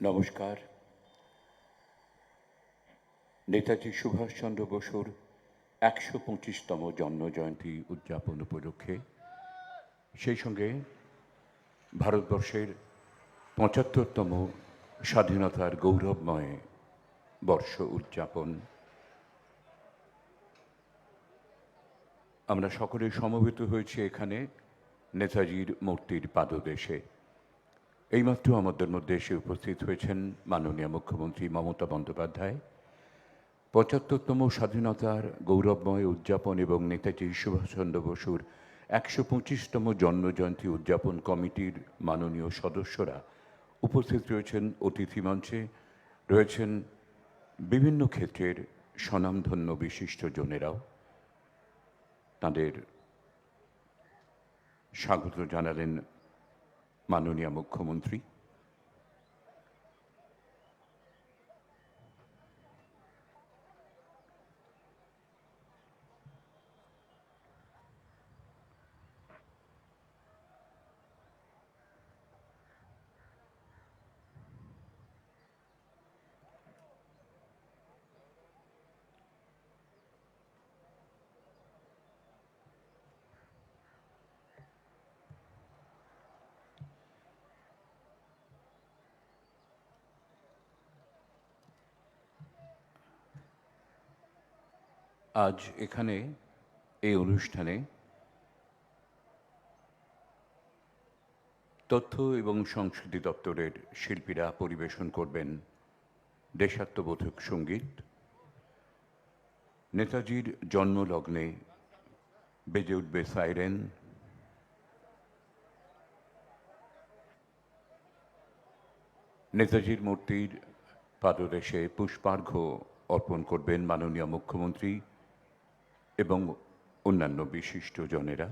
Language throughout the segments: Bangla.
নমস্কার। নেতাজি সুভাষচন্দ্র বসুর ১২৫তম জন্মজয়ন্তী উদযাপন উপলক্ষে, সেই সঙ্গে ভারতবর্ষের ৭৫তম স্বাধীনতার গৌরবময় বর্ষ উদযাপন, আমরা সকলে সমবেত হয়েছি এখানে নেতাজির মূর্তির পাদদেশে। এইমাত্র আমাদের মধ্যে এসে উপস্থিত হয়েছেন মাননীয় মুখ্যমন্ত্রী মমতা বন্দ্যোপাধ্যায়। ৭৫তম স্বাধীনতার গৌরবময় উদযাপন এবং নেতাজি সুভাষচন্দ্র বসুর ১২৫তম জন্মজয়ন্তী উদযাপন কমিটির মাননীয় সদস্যরা উপস্থিত রয়েছেন। অতিথি মঞ্চে রয়েছেন বিভিন্ন ক্ষেত্রের স্বনামধন্য বিশিষ্টজনেরাও। তাদের স্বাগত জানালেন মাননীয় মুখ্যমন্ত্রী। আজ এখানে এই অনুষ্ঠানে তথ্য এবং সংস্কৃতি দপ্তরের শিল্পীরা পরিবেশন করবেন দেশাত্মবোধক সঙ্গীত। নেতাজির জন্মলগ্নে বেজে উঠবে সাইরেন। নেতাজির মূর্তির পাদদেশে পুষ্পার্ঘ্য অর্পণ করবেন মাননীয় মুখ্যমন্ত্রী এবং অন্যান্য বিশিষ্টজনেরা।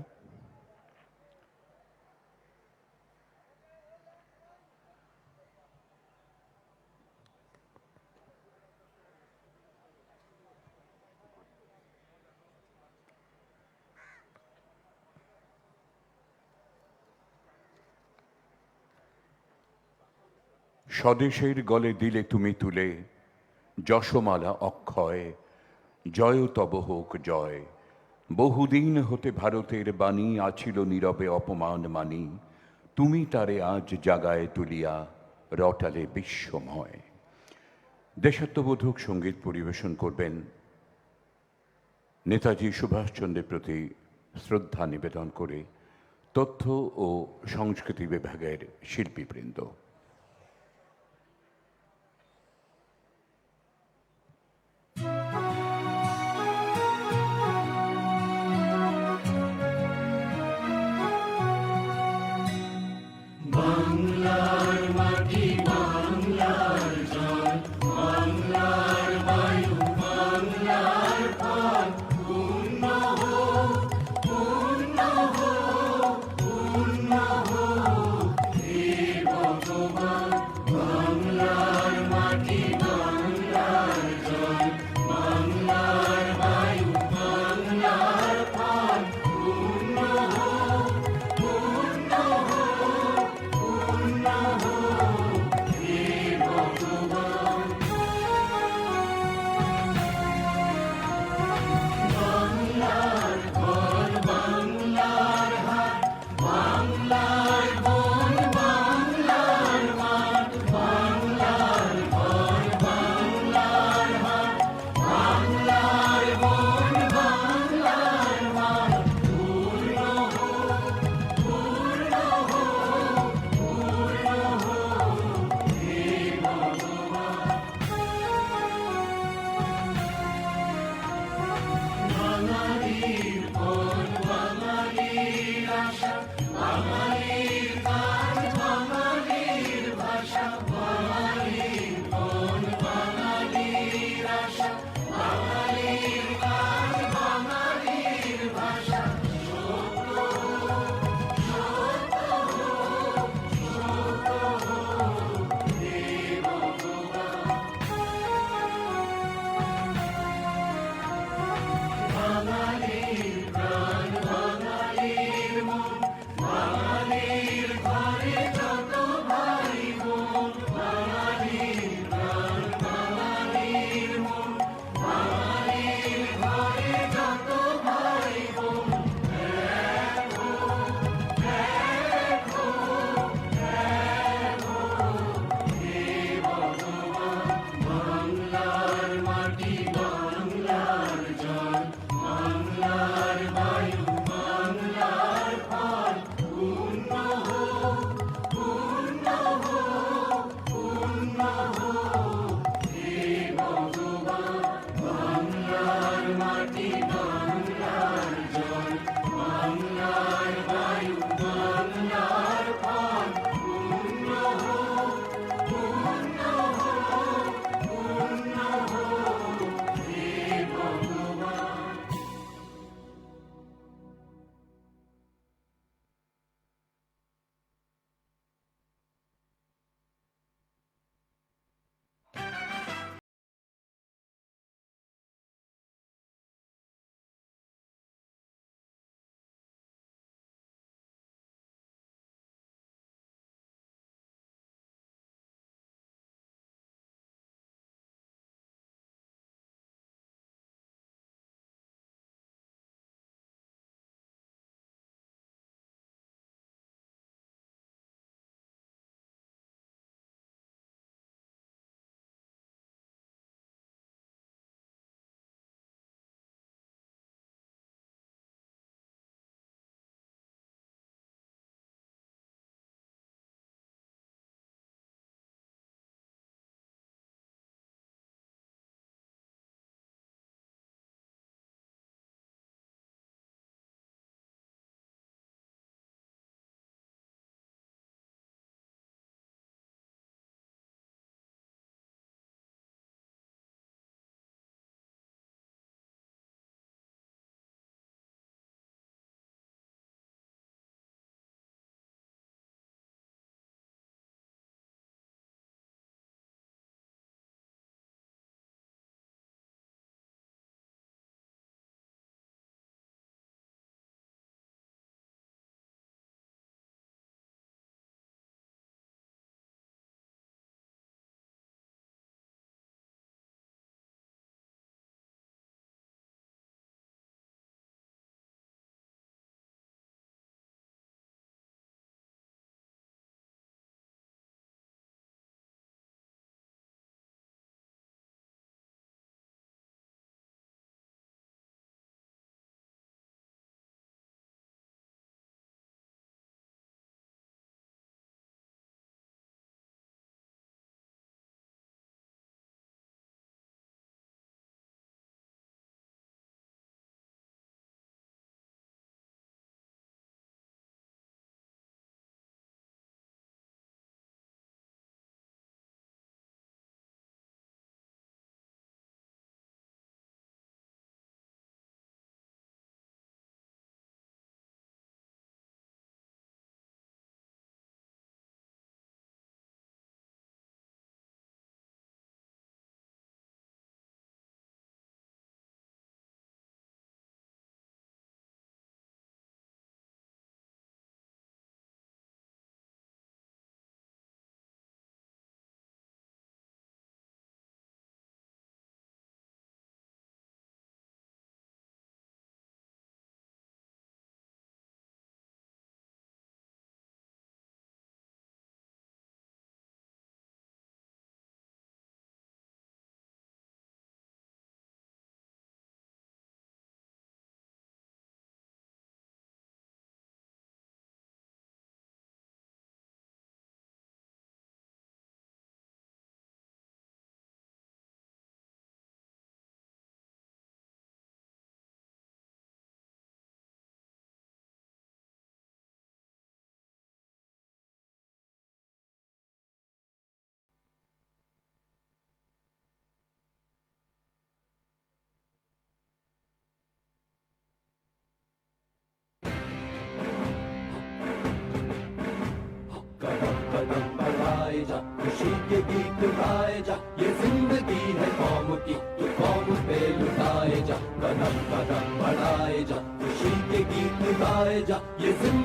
স্বদেশের গলে দিলে তুমি তুলে যশমালা অক্ষয়, জয় তব হোক জয়। বহুদিন হতে ভারতের বাণী আছিল নীরবে অপমান মানি, তুমি তারে আজ জাগায় তুলিয়া রটালে বিশ্বময়। দেশাত্মবোধক সঙ্গীত পরিবেশন করবেন নেতাজি সুভাষচন্দ্রের প্রতি শ্রদ্ধা নিবেদন করে তথ্য ও সংস্কৃতি বিভাগের শিল্পীবৃন্দ। বাংলার মাটি, বাংলার জল, বাংলার বায়ু, বাংলার ফল, পূর্ণ হোক, পূর্ণ হোক, পূর্ণ হোক হে ভগবান। বাংলার মাটি, বাংলার জল, বাংলার বায়ু, বাংলার ফল, পূর্ণ হোক, পূর্ণ হোক, পূর্ণ হোক হে ভগবান। বাংলার ঘর, বাংলার হাট, বাংলার বন, বাংলার মাঠ, বাংলার ঘর, বাংলার হাট, বাংলার বন, বাংলার মাঠ, পূর্ণ হোক, পূর্ণ হোক, পূর্ণ হোক হে ভগবান। বাঙালির পণ, বাঙালির আশা, বাঙালির কাজ, বাঙালির ভাষা, বাঙালির পণ, বাঙালির আশা, বাঙালির কাজ, বাঙালির ভাষা, সত্য হোক, সত্য হোক, সত্য হোক হে ভগবান। বাঙালির প্রাণ, বাঙালির মন, বাঙালির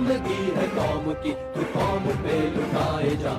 जिंदगी है कौम की, तू कौम पे लुटाए जा।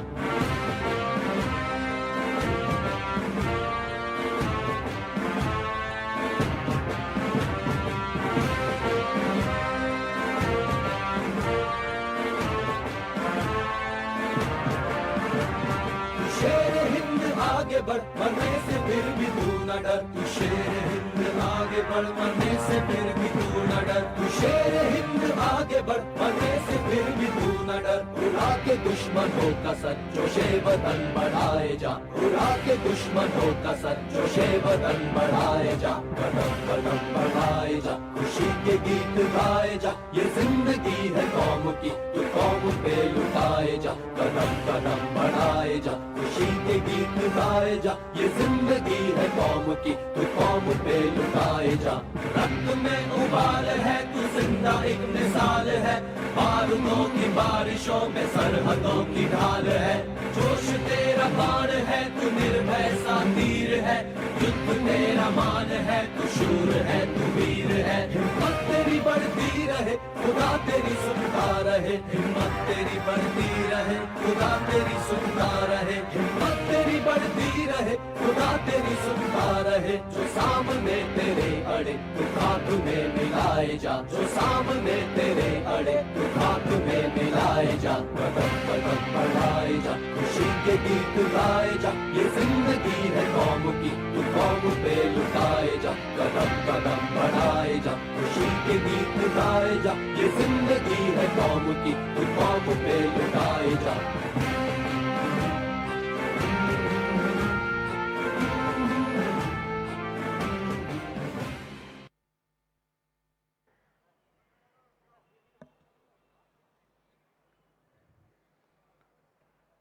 शेर हिंद आगे बढ़, मरने से फिर भी तू न डर। तू शेर हिंद आगे बढ़, मरने से फिर भी तू न डर। तू शेर हिंद आगे बढ़, मरने से फिर भी तू न डर। उड़ा के दुश्मनों का सर, जोशे वतन बढ़ाए जा। उड़ा के दुश्मनों का सर, जोशे वतन बढ़ाए जा। कदम कदम बढ़ाए जा, खुशी के गीत गाए जा। ये जिंदगी है कौम की, तू कौम पे लुटाए जा। कदम कदम बढ़ाए जा, खुशी के गीत गाए जा। ये जिंदगी है कौम की, तू कौम पे लुटाए जा। रक्त में उबाल है, तू जिंदा एक मिसाल है। बारूदों की बारिशों में सरहदों की ढाल है। जोश तेरा बाण है, तू निर्भय सा तीर है। युद्ध तेरा मान है, तू शूर है, तू वीर है। हिम्मत तेरी बढ़ती रहे, खुदा तेरी सुनता रहे। हिम्मत तेरी बढ़ती रहे, खुदा तेरी सुनता रहे। हिम्मत तेरी बढ़ती रहे, खुदा तेरी सुनता रहे। जो सामने तेरे अड़े, तू खाक में मिलाए जा। जो सामने तेरे अड़े, तू खाक में मिलाए जा। कदम कदम बढ़ाए जा, खुशी के गीत गाए जा। ये जिंदगी है कौम की, तू कौम पे लुटाए जा। कदम कदम बढ़ाए जा, खुशी के गीत गाए जा। ये जिंदगी है कौम की, तू कौम पे लुटाए जा।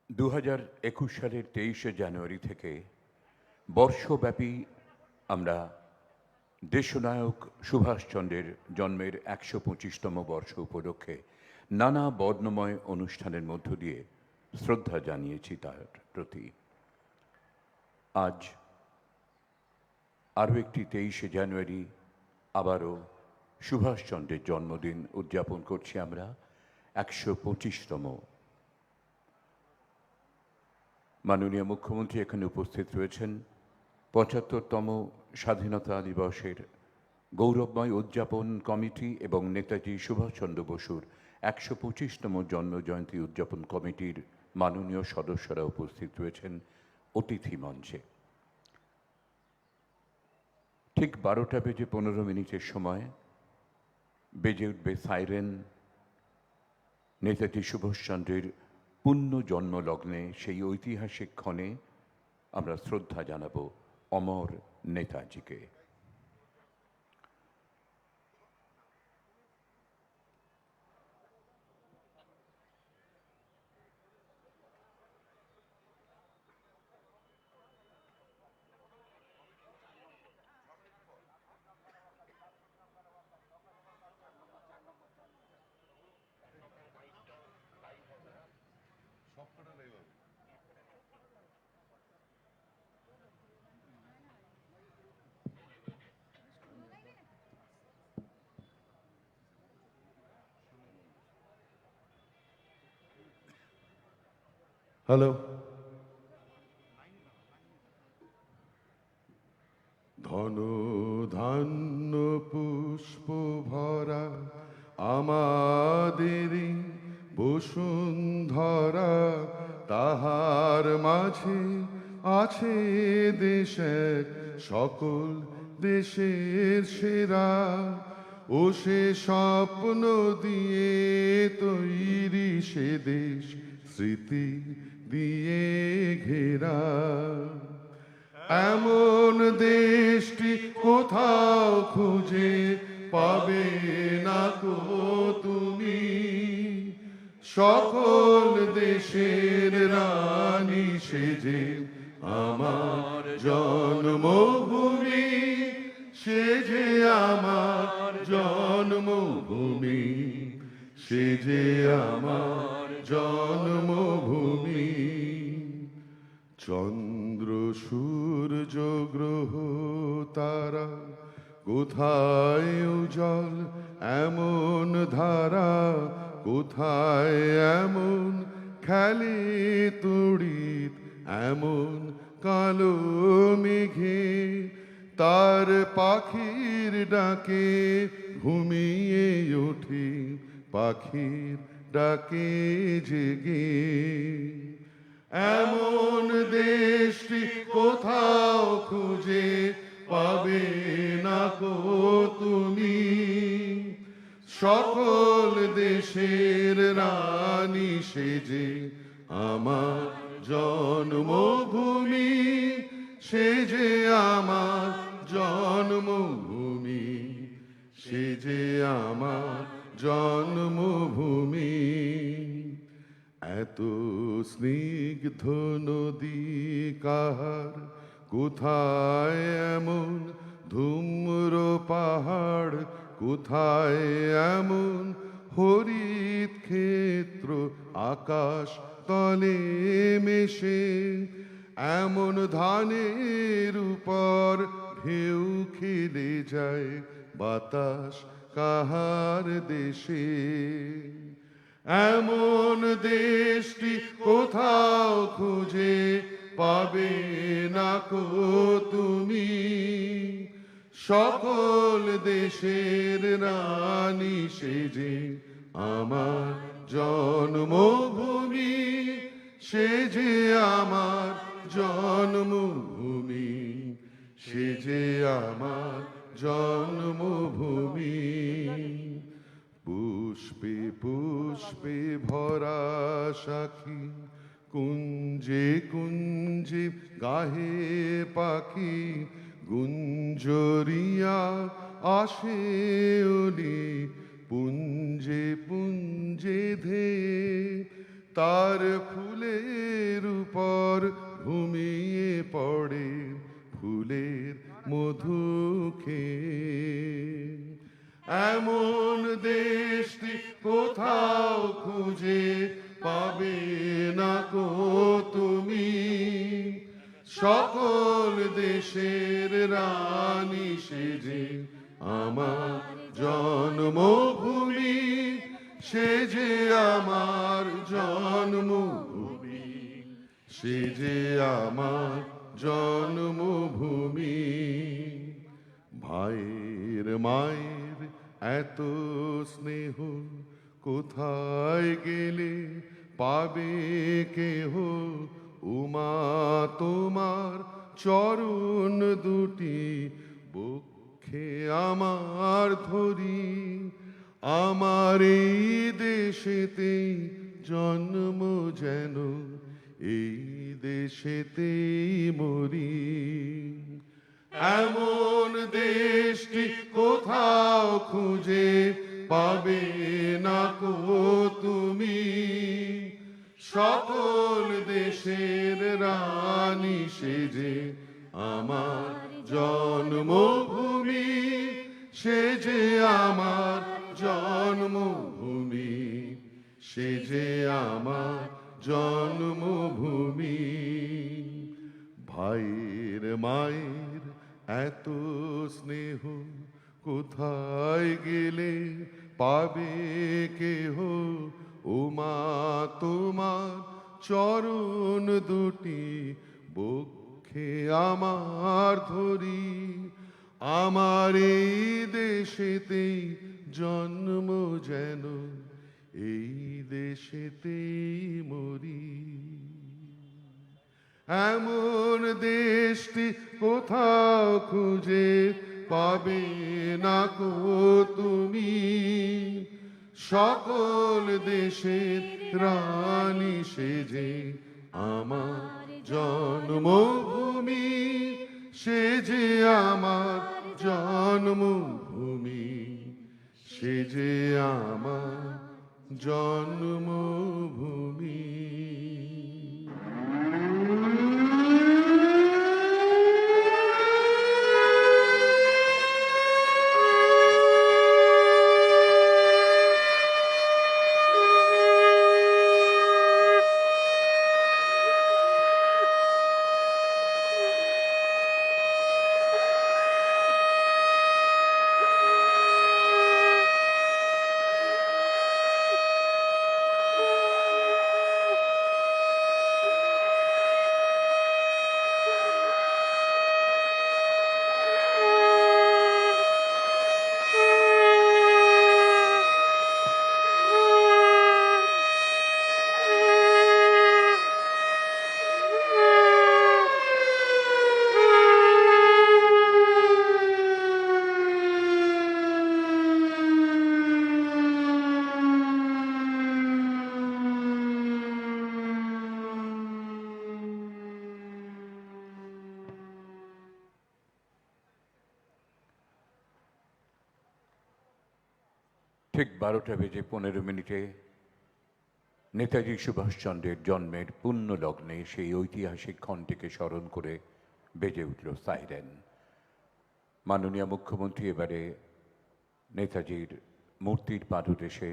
দু 2021 সালের 23শে জানুয়ারি থেকে বর্ষব্যাপী আমরা দেশনায়ক সুভাষচন্দ্রের জন্মের 125তম বর্ষ উপলক্ষে নানা বর্ণময় অনুষ্ঠানের মধ্য দিয়ে শ্রদ্ধা জানিয়েছি তার প্রতি। আজ আরও একটি 23শে জানুয়ারি আবারও সুভাষচন্দ্রের জন্মদিন উদযাপন করছি আমরা 125তম। মাননীয় মুখ্যমন্ত্রী এখানে উপস্থিত রয়েছেন। 75তম স্বাধীনতা দিবসের গৌরবময় উদযাপন কমিটি এবং নেতাজি সুভাষচন্দ্র বসুর 125তম জন্মজয়ন্তী উদযাপন কমিটির মাননীয় সদস্যরা উপস্থিত রয়েছেন অতিথি মঞ্চে। ঠিক 12:15 সময় বেজে উঠবে সাইরেন। নেতাজি সুভাষচন্দ্রের পুণ্য জন্মলগ্নে সেই ঐতিহাসিক ক্ষণে আমরা শ্রদ্ধা জানাবো অমর নেতাজিকে। হ্যালো, ধন ধান্য পুষ্প ভরা আমাদেরই বসুন্ধরা। তাহার মাঝে আছে দেশের সকল দেশের সেরা। ও সে স্বপ্ন দিয়ে তৈরি সে দেশ, স্মৃতি দিয়ে ঘেরা। এমন দেশটি কোথাও খুঁজে পাবে না কো তুমি। সকল দেশের রানী সেজে আমার জন্মভূমি, সেজে আমার জন্মভূমি, সেজে আমার জন্মভূমি। চন্দ্র সূর্য গ্রহ তারা কোথায় উজ্জ্বল এমন ধারা, কোথায় এমন খেলে তড়িৎ এমন কালো মেঘে তার পাখির ডাকে ঘুমিয়ে ওঠে পাখির ডাকে জেগে এমন দেশটি কোথাও খুঁজে পাবে না গো তুমি সকল দেশের রানী সেজে আমার জন্মভূমি সেজে আমার জন্মভূমি সেজে আমার জন্মভূমি এত স্নিগ্ধ নদী কাহার কোথায় এমন ধূম্র পাহাড় কোথায় এমন হরিত ক্ষেত্র আকাশ তলে মেশে এমন ধানের উপর ঢেউ খেলে যায় বাতাস কাহার দেশে এমন দেশটি কোথাও খুঁজে পাবে না কো তুমি সকল দেশের রানী সেজে আমার জন্মভূমি সেজে আমার জন্মভূমি সেজে আমার জন্মভূমি পুষ্পে পুষ্পে ভরা সাখী কুঞ্জে কুঞ্জে গাহে পাখি গুঞ্জরিয়া আসে ওলি পুঞ্জে পুঞ্জে ধে তার ফুলের উপর ঘুমিয়ে পড়ে ফুলের মধু খেয়ে এমন দেশটি কোথাও খুঁজে পাবে না কো তুমি সকল দেশের রানী সেজে আমার জন্মভূমি সেজে আমার জন্মভূমি সেজে আমার জন্মভূমি ভাইয়ের মায়ের এত স্নেহ কোথায় গেলে পাবে কেহ উমা তোমার চরণ দুটি বক্ষে আমার ধরি আমার এই দেশেতেই জন্ম যেন এই দেশেতেই মরি এমন দেশটি কোথাও খুঁজে পাবে না কো তুমি সকল দেশের রানী সেজে আমার জন্মভূমি সেজে আমার জন্মভূমি সেজে আমার জন্মভূমি ভাইয়ের মায়ের এত স্নেহ কোথায় গেলে পাবে কেহ উমা তোমার চরণ দুটি বক্ষে আমার ধরি আমার এই দেশেতেই জন্ম যেন এই দেশেতেই মরি এমন দেশটি কোথাও খুঁজে পাবে না কো তুমি সকল দেশের রানী সেজে আমার জন্মভূমি সেজে আমার জন্মভূমি সেজে আমার জন্মভূমি ঠিক 12:15 নেতাজি সুভাষচন্দ্রের জন্মের পুণ্য লগ্নে সেই ঐতিহাসিক ক্ষণটিকে স্মরণ করে বেজে উঠল সাইরেন। মাননীয় মুখ্যমন্ত্রী এবারে নেতাজির মূর্তির পাদদেশে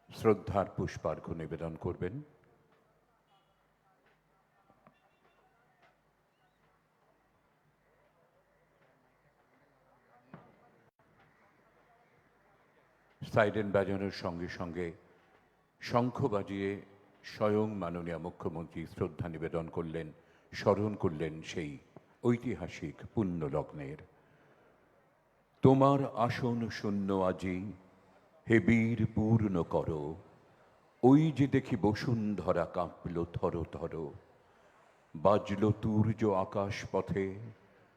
শ্রদ্ধার পুষ্পার্ঘ্য নিবেদন করবেন। সাইরেন বাজানোর সঙ্গে সঙ্গে শঙ্খ বাজিয়ে স্বয়ং মাননীয় মুখ্যমন্ত্রী শ্রদ্ধা নিবেদন করলেন, স্মরণ করলেন সেই ঐতিহাসিক পুণ্যলগ্নের। তোমার আসন শূন্য আজি হে বীর পূর্ণ করো, ওই যে দেখি বসুন্ধরা কাঁপল থর থর। বাজল তুর্য আকাশ পথে,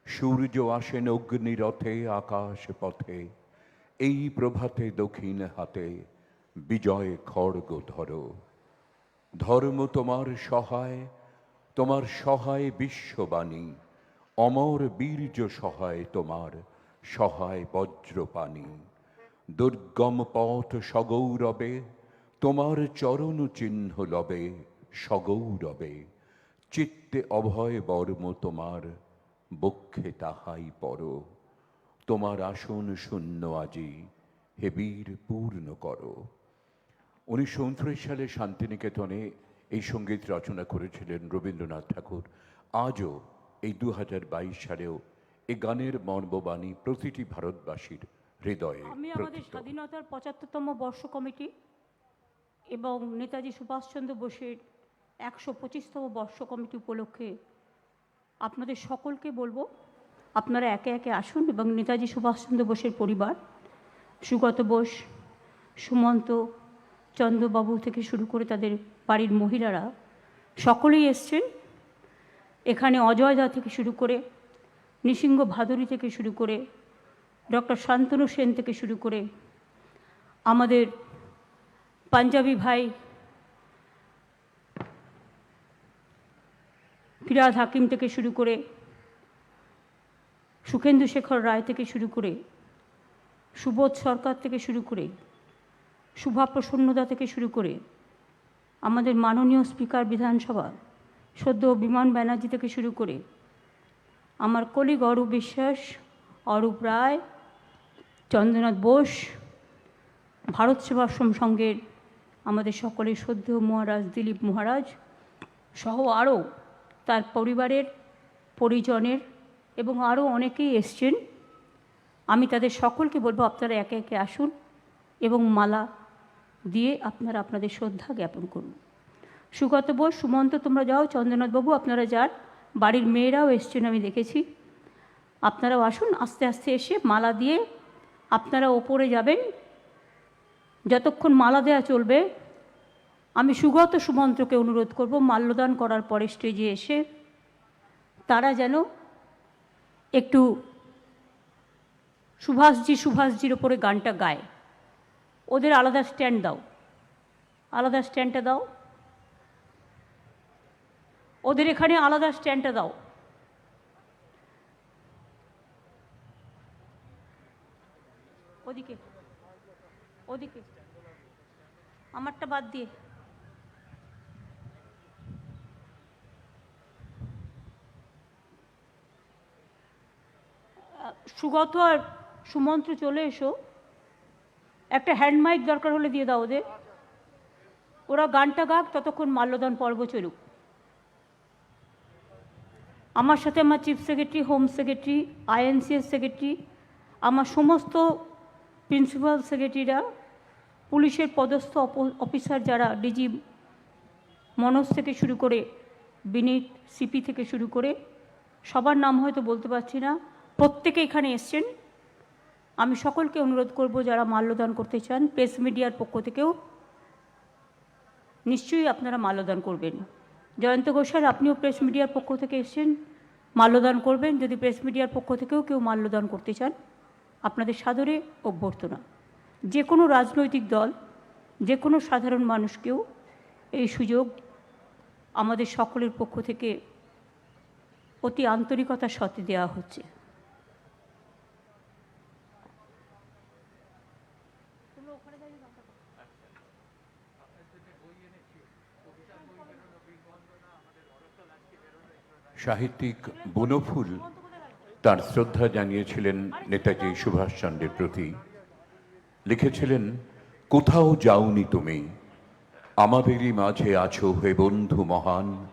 সূর্য আসেন অগ্নিরথে আকাশ পথে। এই প্রভাতে দক্ষিণ হাতে বিজয় খড়গ ধরো। ধর্ম তোমার সহায়, তোমার সহায় বিশ্ববাণী। অমর বীর্য সহায় তোমার, সহায় বজ্রপাণি। দুর্গম পথ সগৌরবে, তোমার চরণ চিহ্ন লবে সগৌরবে। চিত্তে অভয় বর্ম তোমার, বক্ষে তাহাই পর। তোমার আসন শূন্য আজি হে বীর পূর্ণ করো। 1939 সালে শান্তিনিকেতনে এই সঙ্গীত রচনা করেছিলেন রবীন্দ্রনাথ ঠাকুর। আজও এই 2022 সালেও এই গানের মর্মবাণী প্রতিটি ভারতবাসীর হৃদয়ে। আমি আমাদের স্বাধীনতার 75তম বর্ষ কমিটি এবং নেতাজি সুভাষচন্দ্র বোসের 125তম বর্ষ কমিটি উপলক্ষে আপনাদের সকলকে বলবো, আপনারা একে একে আসুন এবং নেতাজি সুভাষচন্দ্র বোসের পরিবার, সুগত বোস, সুমন্ত, চন্দ্রবাবু থেকে শুরু করে তাদের বাড়ির মহিলারা সকলেই এসছেন। এখানে অজয় দা থেকে শুরু করে, নৃসিংহ ভাদুরী থেকে শুরু করে, ডক্টর শান্তনু সেন থেকে শুরু করে, আমাদের পাঞ্জাবি ভাই ফিরাদ হাকিম থেকে শুরু করে, সুখেন্দু শেখর রায় থেকে শুরু করে, সুবোধ সরকার থেকে শুরু করে, শুভা প্রসন্নদা থেকে শুরু করে, আমাদের মাননীয় স্পিকার বিধানসভা সদ্য বিমান ব্যানার্জি থেকে শুরু করে, আমার কলিগ অরূপ বিশ্বাস, অরূপ রায়, চন্দ্রনাথ বোস, ভারত সেবাশ্রম সংঘের আমাদের সকলের শ্রদ্ধেয় মহারাজ দিলীপ মহারাজ সহ আরও তার পরিবারের পরিজনের এবং আরও অনেকেই এসছেন। আমি তাদের সকলকে বলবো আপনারা একে একে আসুন এবং মালা দিয়ে আপনারা আপনাদের শ্রদ্ধা জ্ঞাপন করুন। সুগত বোস, সুমন্ত তোমরা যাও, চন্দ্রনাথবাবু আপনারা যান, বাড়ির মেয়েরাও এসছেন আমি দেখেছি। আপনারাও আসুন, আস্তে আস্তে এসে মালা দিয়ে আপনারা ওপরে যাবেন। যতক্ষণ মালা দেওয়া চলবে আমি সুগত সুমন্ত্রকে অনুরোধ করব মাল্যদান করার পরে স্টেজে এসে তারা যেন একটু সুভাষজির ওপরে গানটা গায়। ওদের আলাদা স্ট্যান্ড দাও, আলাদা স্ট্যান্ডটা দাও, ওদের এখানে আলাদা স্ট্যান্ডটা দাও। ওদিকে ওদিকে আমারটা বাদ দিয়ে। সুগত আর সুমন্ত্র চলে এসো, একটা হ্যান্ড মাইক দরকার হলে দিয়ে দাও ওদের, ওরা গানটা গাক, ততক্ষণ মাল্যদান পর্ব চলুক। আমার সাথে আমার chief secretary, home secretary, INCS secretary, আমার সমস্ত প্রিন্সিপাল সেক্রেটারিরা, পুলিশের পদস্থ অফিসার যারা, ডিজি মনোজ থেকে শুরু করে বিনীত, সিপি থেকে শুরু করে সবার নাম হয়তো বলতে পারছি না, প্রত্যেকে এখানে এসছেন। আমি সকলকে অনুরোধ করব যারা মাল্যদান করতে চান, প্রেস মিডিয়ার পক্ষ থেকেও নিশ্চয়ই আপনারা মাল্যদান করবেন। জয়ন্ত ঘোষাল, আপনিও প্রেস মিডিয়ার পক্ষ থেকে এসছেন, মাল্যদান করবেন। যদি প্রেস মিডিয়ার পক্ষ থেকেও কেউ মাল্যদান করতে চান, আপনাদের সাদরে অভ্যর্থনা। যে কোনো রাজনৈতিক দল, যে কোনো সাধারণ মানুষকেও এই সুযোগ আমাদের সকলের পক্ষ থেকে অতি আন্তরিকতার সাথে দেওয়া হচ্ছে। সাহিত্যিক বনফুল তার শ্রদ্ধা জানিয়েছিলেন নেতাজি সুভাষচন্দ্রের প্রতি। লিখেছিলেন, কোথাও যাওনি তুমি, আমাদেরই মাঝে আছো হে বন্ধু মহান,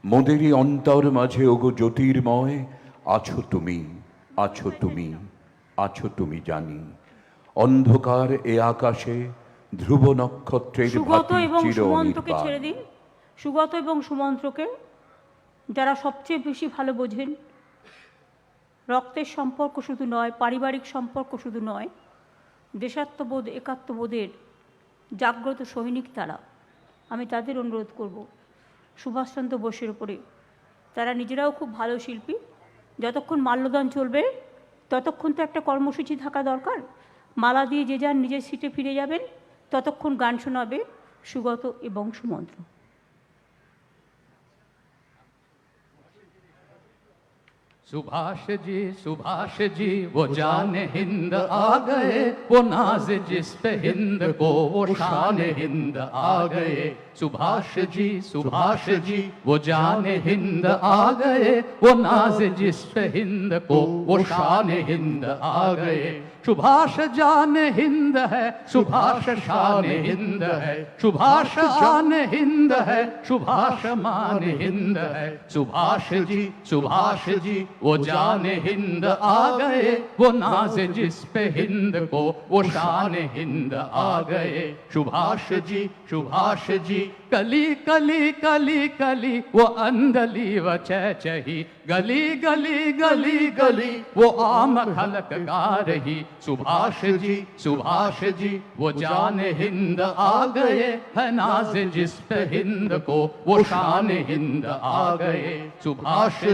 মোদেরই অন্তর মাঝে ওগো জ্যোতির্ময়, আছো তুমি, আছো তুমি, আছো তুমি জানি, অন্ধকার এ আকাশে ধ্রুব নক্ষত্রের সুগত ভাতি এবং চির সুমন্ত্রকে অনির্বাণ। ছেড়ে দিন। সুগত এবং সুমন্ত্রকে যারা সবচেয়ে বেশি ভালো বোঝেন, রক্তের সম্পর্ক শুধু নয়, পারিবারিক সম্পর্ক শুধু নয়, দেশাত্মবোধ একাত্মবোধের জাগ্রত সৈনিক তারা। আমি তাদের অনুরোধ করব সুভাষচন্দ্র বোসের ওপরে। তারা নিজেরাও খুব ভালো শিল্পী, যতক্ষণ মাল্যদান চলবে ততক্ষণ তো একটা কর্মসূচি থাকা দরকার। মালা দিয়ে যে যার নিজের সিটে ফিরে যাবেন, ততক্ষণ গান শোনাবে সুগত এবং সুমন্ত্র। सुभाष जी वो जान हिंद आ गए, वो नाज जिस पे हिंद को वो शान हिंद आ गए। सुभाष जी वो जान हिंद आ गए, वो नाज जिस पे हिंद को वो शान हिंद आ गए। सुभाष जान हिंद है, सुभाष शान हिंद है, सुभाष आन हिंद है, सुभाष मान हिंद है। सुभाष जी वो जान हिंद आ गए, वो नाज जिस पे हिंद को वो शान हिंद आ गए। सुभाष जी कली कली कली कली वो अंधली व चहचही, गली गली गली गली वो आम खलक गा रही। सुभाष जी वो जान हिंद आ गए, है नाज जिस पे हिंद को वो शान हिंद आ गए। सुभाष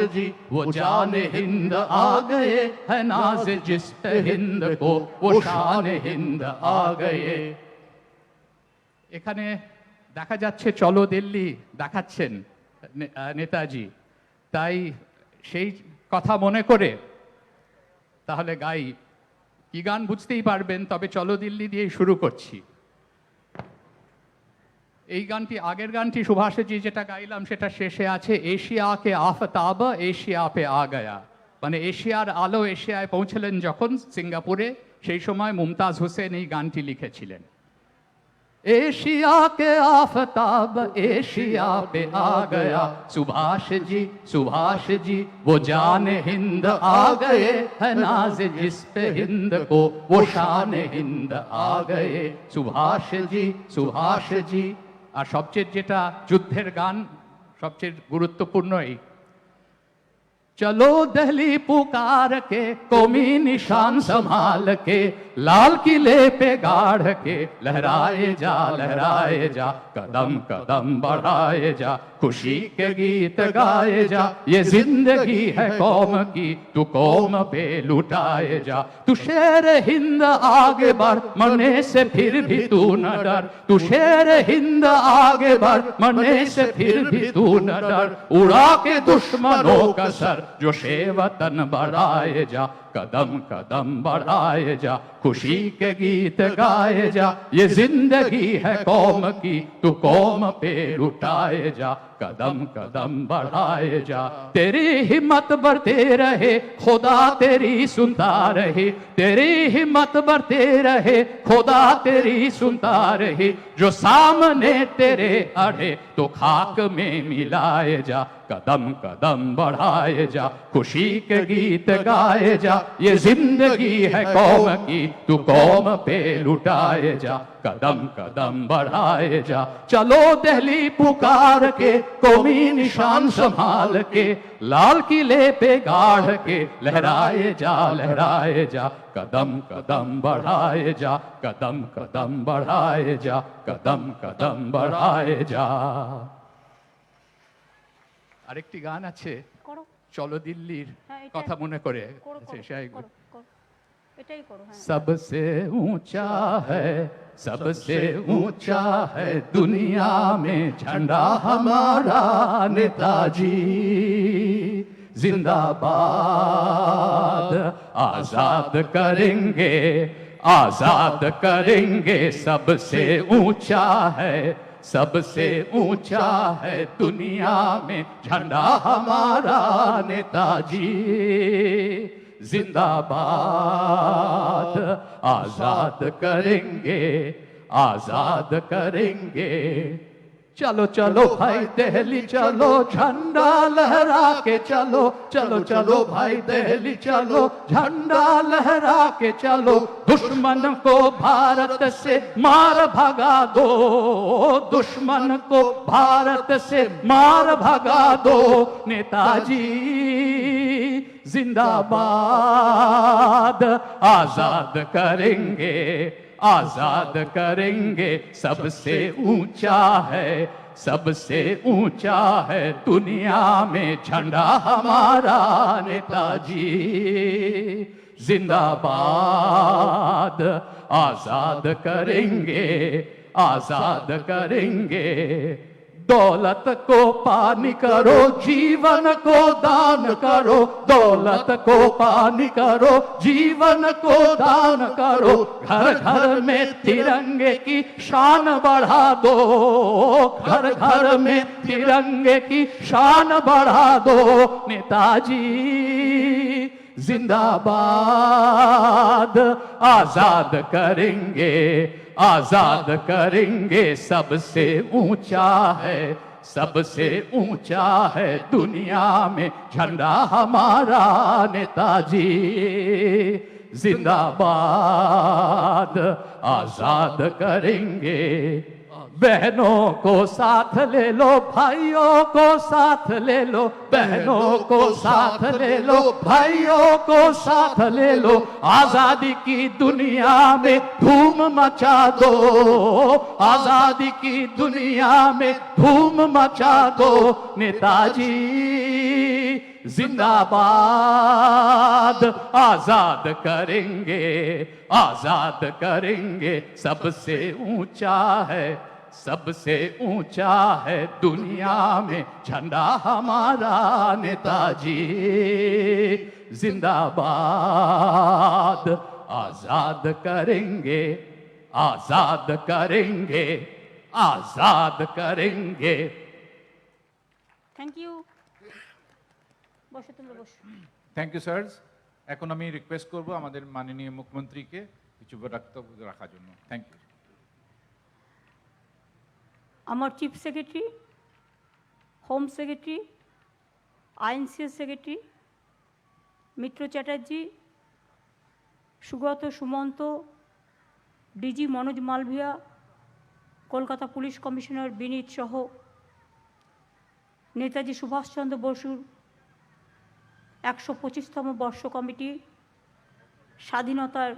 जी वो जान हिंद आ गए, है नाज जिस पे हिंद को वो शान हिंद आ गए। এখানে দেখা যাচ্ছে চলো দিল্লি দেখাচ্ছেন নেতাজি, তাই সেই কথা মনে করে তাহলে গাই। কি গান বুঝতেই পারবেন, তবে চলো দিল্লি দিয়েই শুরু করছি। এই গানটি, আগের গানটি সুভাষজি যেটা গাইলাম সেটা শেষে আছে, Asia K Aftab Asia pay a Gaya, মানে এশিয়ার আলো এশিয়ায় পৌঁছলেন যখন সিঙ্গাপুরে, সেই সময় মুমতাজ হোসেন এই গানটি লিখেছিলেন। एशिया के आफताब एशिया पे आ गया, सुभाष जी वो जान हिंद आ गए, है नाज जिस पे हिंद को वो शान हिंद आ गए। सुभाष जी আর সবচেয়ে যেটা যুদ্ধের গান, সবচেয়ে গুরুত্বপূর্ণ এই, चलो दिल्ली पुकार के कौमी निशान संभाल के, लाल किले पे गाड़ के लहराए जा, कदम कदम बढ़ाए जा, खुशी के गीत गाए जा। ये जिंदगी है कौम की, तू कौम पे लुटाए जा। तू शेर हिंद आगे बढ़, मरने से फिर भी तू न डर। तू शेर हिंद आगे बढ़, मरने से फिर भी तू न डर। उड़ा के दुश्मनों का सर, जो शे वतन बढ़ाए जा, कदम कदम बढ़ाए जा, खुशी के गीत गाए जा। ये जिंदगी है कौम की, तू कौम पे लुटाए जा, कदम कदम बढ़ाए जा। तेरी हिम्मत बढ़ते रहे, खुदा तेरी सुनता रहे। तेरी हिम्मत बढ़ते रहे, खुदा तेरी सुनता रहे। जो सामने तेरे अड़े, तो खाक में मिलाए जा, कदम कदम बढ़ाए जा, खुशी के गीत गाए जा। ये जिंदगी है कौम की, तू कौम पे लुटाए जा, कदम कदम बढ़ाए जा। चलो दिल्ली पुकार के कौमी निशान संभाल के, लाल किले पे गाड़ के लहराए जा, कदम कदम बढ़ाए जा, कदम कदम बढ़ाए जा, कदम कदम बढ़ाए जा। আরেকটি গান আছে করো, চলো দিল্লির হ্যাঁ, এটা- কথা মনে করে, করো, করো, সেই করো, করো। এটাই করো, হ্যাঁ। सबसे ऊंचा है दुनिया में झंडा हमारा नेताजी जिंदाबाद। आजाद करेंगे सबसे ऊंचा है सबसे ऊंचा है दुनिया में झंडा हमारा नेताजी जिंदाबाद। आजाद करेंगे, आजाद करेंगे। चलो चलो भाई दिल्ली चलो, झंडा लहरा के चलो, चलो चलो भाई दिल्ली चलो, झंडा लहरा के चलो। दुश्मन को भारत से मार भगा दो, दुश्मन को भारत से मार भगा दो। नेताजी जिंदाबाद। आजाद करेंगे, आजाद करेंगे। सबसे ऊंचा है, सबसे ऊंचा है दुनिया में झंडा हमारा नेताजी जिंदाबाद। आजाद करेंगे, आजाद करेंगे। दौलत को पानी करो, जीवन को दान करो। दौलत को पानी करो, जीवन को दान करो। घर घर में तिरंगे की शान बढ़ा दो, घर घर में तिरंगे की शान बढ़ा दो। नेताजी जिंदाबाद। आजाद करेंगे, आजाद करेंगे। सबसे ऊंचा है, सबसे ऊंचा है दुनिया में झंडा हमारा नेताजी जिंदाबाद। आजाद करेंगे। बहनों को साथ ले लो, भाइयों को साथ ले लो। बहनों को साथ ले लो, भाइयों को साथ ले लो। आजादी की दुनिया में धूम मचा दो, आजादी की दुनिया में धूम मचा दो। नेताजी जिंदाबाद। आजाद करेंगे, आजाद करेंगे। सबसे ऊंचा है, सबसे ऊंचा है दुनिया में झंडा हमारा नेताजी जिंदाबाद। आजाद करेंगे, आजाद करेंगे, आजाद करेंगे। Thank you. বসো, তোমরা বসো। Thank you sir. এখন আমি রিকোয়েস্ট করব আমাদের মাননীয় মুখ্যমন্ত্রীকে কিছু বক্তব্য রাখার জন্য। Thank you. আমার chief secretary, home secretary, INCS secretary Mitra Chatterjee, Sugata Sumanta, DG Manoj Malviya, Kolkata police commissioner Vineet সহ নেতাজি সুভাষচন্দ্র বসুর 125তম বর্ষ কমিটি, স্বাধীনতার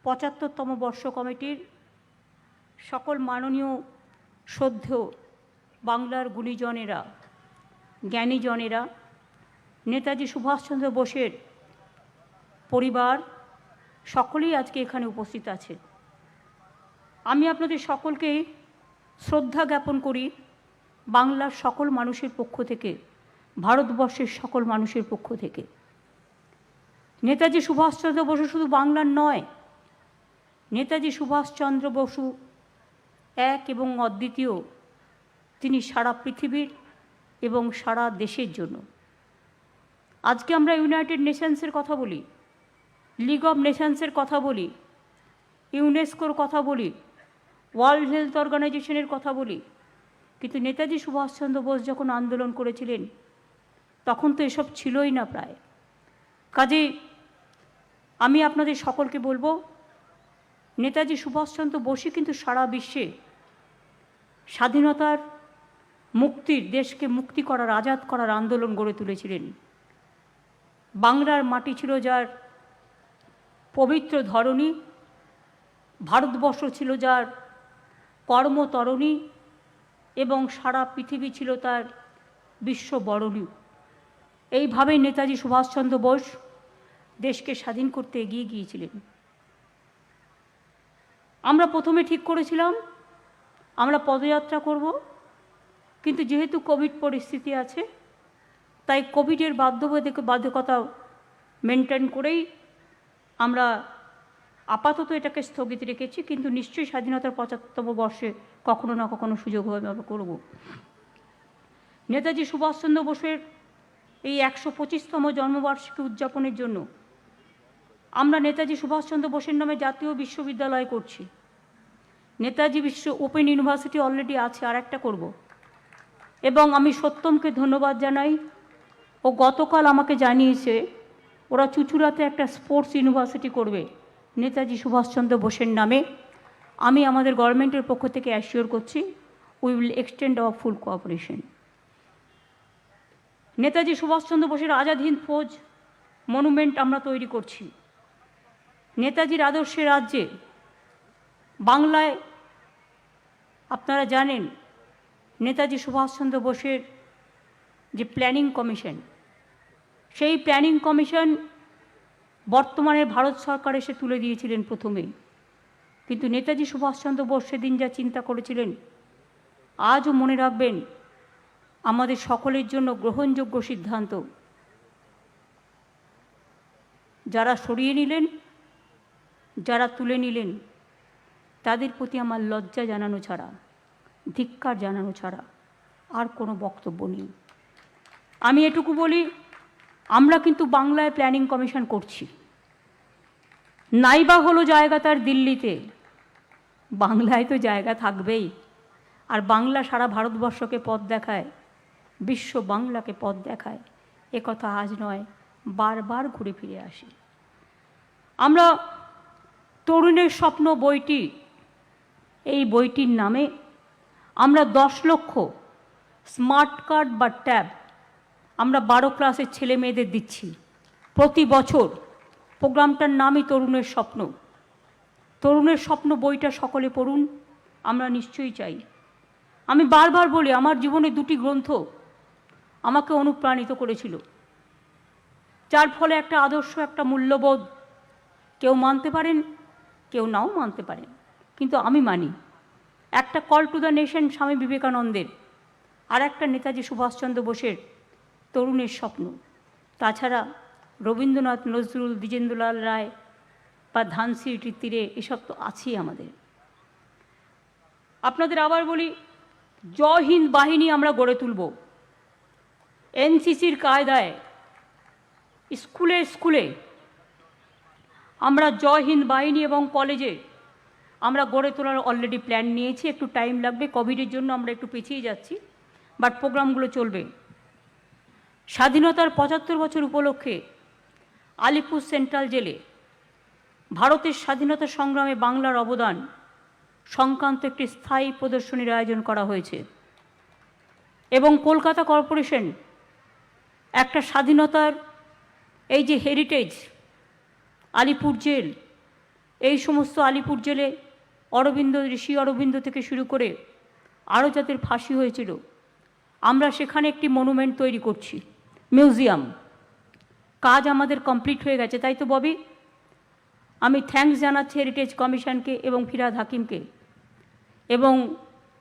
75তম বর্ষ কমিটির সকল মাননীয় শ্রদ্ধেয় বাংলার গুণীজনেরা, জ্ঞানীজনেরা, নেতাজি সুভাষচন্দ্র বোসের পরিবার সকলেই আজকে এখানে উপস্থিত আছেন। আমি আপনাদের সকলকেই শ্রদ্ধা জ্ঞাপন করি বাংলার সকল মানুষের পক্ষ থেকে, ভারতবর্ষের সকল মানুষের পক্ষ থেকে। নেতাজি সুভাষচন্দ্র বসু শুধু বাংলার নয়, নেতাজি সুভাষচন্দ্র বসু এক এবং অদ্বিতীয়। তিনি সারা পৃথিবীর এবং সারা দেশের জন্য। আজকে আমরা ইউনাইটেড নেশনসের কথা বলি, লিগ অফ নেশনসের কথা বলি, ইউনেস্কোর কথা বলি, ওয়ার্ল্ড হেলথ অর্গানাইজেশনের কথা বলি, কিন্তু নেতাজি সুভাষচন্দ্র বোস যখন আন্দোলন করেছিলেন তখন তো এসব ছিলই না প্রায়। কাজেই আমি আপনাদের সকলকে বলবো, নেতাজি সুভাষচন্দ্র বোসই কিন্তু সারা বিশ্বে স্বাধীনতার, মুক্তির, দেশকে মুক্তি করার, আজাদ করার আন্দোলন গড়ে তুলেছিলেন। বাংলার মাটি ছিল যার পবিত্র ধরণী, ভারতবর্ষ ছিল যার কর্মতরণী, এবং সারা পৃথিবী ছিল তার বিশ্ববরণী। এইভাবেই নেতাজি সুভাষচন্দ্র বোস দেশকে স্বাধীন করতে এগিয়ে গিয়েছিলেন। আমরা প্রথমে ঠিক করেছিলাম আমরা পদযাত্রা করব, কিন্তু যেহেতু কোভিড পরিস্থিতি আছে তাই কোভিডের বাধ্যবাধকতা মেনটেন করেই আমরা আপাতত এটাকে স্থগিত রেখেছি, কিন্তু নিশ্চয়ই স্বাধীনতার 75তম বর্ষে কখনো না কখনো সুযোগ হবে আমরা করব। নেতাজি সুভাষচন্দ্র বোসের এই 125তম জন্মবার্ষিকী উদযাপনের জন্য আমরা নেতাজি সুভাষচন্দ্র বোসের নামে জাতীয় বিশ্ববিদ্যালয় করছি। নেতাজি বিশ্ব ওপেন ইউনিভার্সিটি অলরেডি আছে, আর একটা করব। এবং আমি সত্যমকে ধন্যবাদ জানাই, ও গতকাল আমাকে জানিয়েছে ওরা চুঁচুড়াতে একটা স্পোর্টস ইউনিভার্সিটি করবে নেতাজি সুভাষচন্দ্র বোসের নামে। আমি আমাদের গভর্নমেন্টের পক্ষ থেকে অ্যাসিওর করছি, we will extend our full cooperation. Netaji Subhash Chandra বোসের আজাদ হিন্দ ফৌজ মনুমেন্ট আমরা তৈরি করছি। নেতাজির আদর্শে রাজ্যে বাংলায় আপনারা জানেন নেতাজি সুভাষচন্দ্র বোসের যে প্ল্যানিং কমিশন, সেই প্ল্যানিং কমিশন বর্তমানে ভারত সরকার এসে তুলে দিয়েছিলেন প্রথমে, কিন্তু নেতাজি সুভাষচন্দ্র বোস সেদিন যা চিন্তা করেছিলেন আজও মনে রাখবেন আমাদের সকলের জন্য গ্রহণযোগ্য সিদ্ধান্ত। যারা সরিয়ে নিলেন, যারা তুলে নিলেন, তাদের প্রতি আমার লজ্জা জানানো ছাড়া, ধিক্কার জানানো ছাড়া আর কোনো বক্তব্য নেই। আমি এটুকু বলি, আমরা কিন্তু বাংলায় প্ল্যানিং কমিশন করছি। নাইবা হলো জায়গা তার দিল্লিতে, বাংলায় তো জায়গা থাকবেই। আর বাংলা সারা ভারতবর্ষকে পথ দেখায়, বিশ্ব বাংলাকে পথ দেখায়, এ কথা আজ নয়, বারবার ঘুরে ফিরে আসি। আমরা তরুণের স্বপ্ন বইটি, এই বইটির নামে আমরা 10 লক্ষ স্মার্ট কার্ড বা ট্যাব আমরা 12 ক্লাসের ছেলে মেয়েদের দিচ্ছি প্রতি বছর। প্রোগ্রামটার নামই তরুণের স্বপ্ন। তরুণের স্বপ্ন বইটা সকলে পড়ুন, আমরা নিশ্চয়ই চাই। আমি বারবার বলি, আমার জীবনে 2টি গ্রন্থ আমাকে অনুপ্রাণিত করেছিল, যার ফলে একটা আদর্শ, একটা মূল্যবোধ কেউ মানতে পারেন, কেউ নাও মানতে পারেন, কিন্তু আমি মানি। একটা কল টু দ্য নেশন স্বামী বিবেকানন্দের, আর একটা নেতাজি সুভাষচন্দ্র বোসের তরুণের স্বপ্ন। তাছাড়া রবীন্দ্রনাথ, নজরুল, দ্বিজেন্দ্রলাল রায় বা ধানসিঁড়িটির তীরে, এসব তো আছেই আমাদের। আপনাদের আবার বলি, জয় হিন্দ বাহিনী আমরা গড়ে তুলব। এনসিসির কায়দায় স্কুলে স্কুলে আমরা জয় হিন্দ বাহিনী এবং কলেজে আমরা গড়ে তোলার অলরেডি প্ল্যান নিয়েছি। একটু টাইম লাগবে, কোভিডের জন্য আমরা একটু পিছিয়ে যাচ্ছি, বাট প্রোগ্রামগুলো চলবে। স্বাধীনতার 75 বছর উপলক্ষে আলিপুর সেন্ট্রাল জেলে ভারতের স্বাধীনতা সংগ্রামে বাংলার অবদান সংক্রান্ত একটি স্থায়ী প্রদর্শনীর আয়োজন করা হয়েছে। এবং কলকাতা কর্পোরেশন একটা স্বাধীনতার এই যে হেরিটেজ আলিপুর জেল, এই সমস্ত আলিপুর জেলে অরবিন্দ, ঋষি অরবিন্দ থেকে শুরু করে আরও যাদের ফাঁসি হয়েছিল, আমরা সেখানে একটি মনুমেন্ট তৈরি করছি, মিউজিয়াম। কাজ আমাদের কমপ্লিট হয়ে গেছে, তাই তো ববি? আমি থ্যাঙ্কস জানাচ্ছি হেরিটেজ কমিশনকে এবং ফিরহাদ হাকিমকে। এবং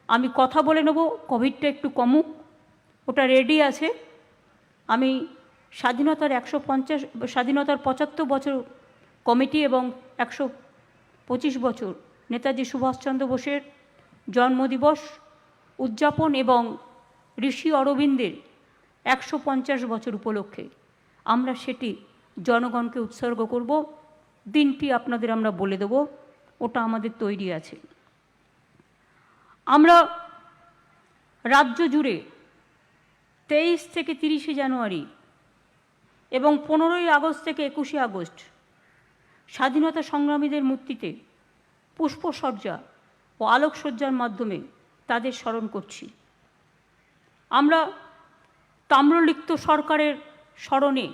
আমি কথা বলে নেব, কোভিডটা একটু কমুক, ওটা রেডি আছে। আমি স্বাধীনতার 75 বছর কমিটি এবং 125 বছর নেতাজি সুভাষচন্দ্র বোসের জন্মদিবস উদযাপন এবং ঋষি অরবিন্দের 150 বছর উপলক্ষে আমরা সেটি জনগণকে উৎসর্গ করব। দিনটি আপনাদের আমরা বলে দেব, ওটা আমাদের তৈরি আছে। আমরা রাজ্য জুড়ে 23 থেকে 30 জানুয়ারি এবং 15ই আগস্ট থেকে 21শে আগস্ট স্বাধীনতা সংগ্রামীদের মূর্তিতে পুষ্পসজ্জা ও আলোকসজ্জার মাধ্যমে তাদের স্মরণ করছি। আমরা তাম্রলিপ্ত সরকারের স্মরণে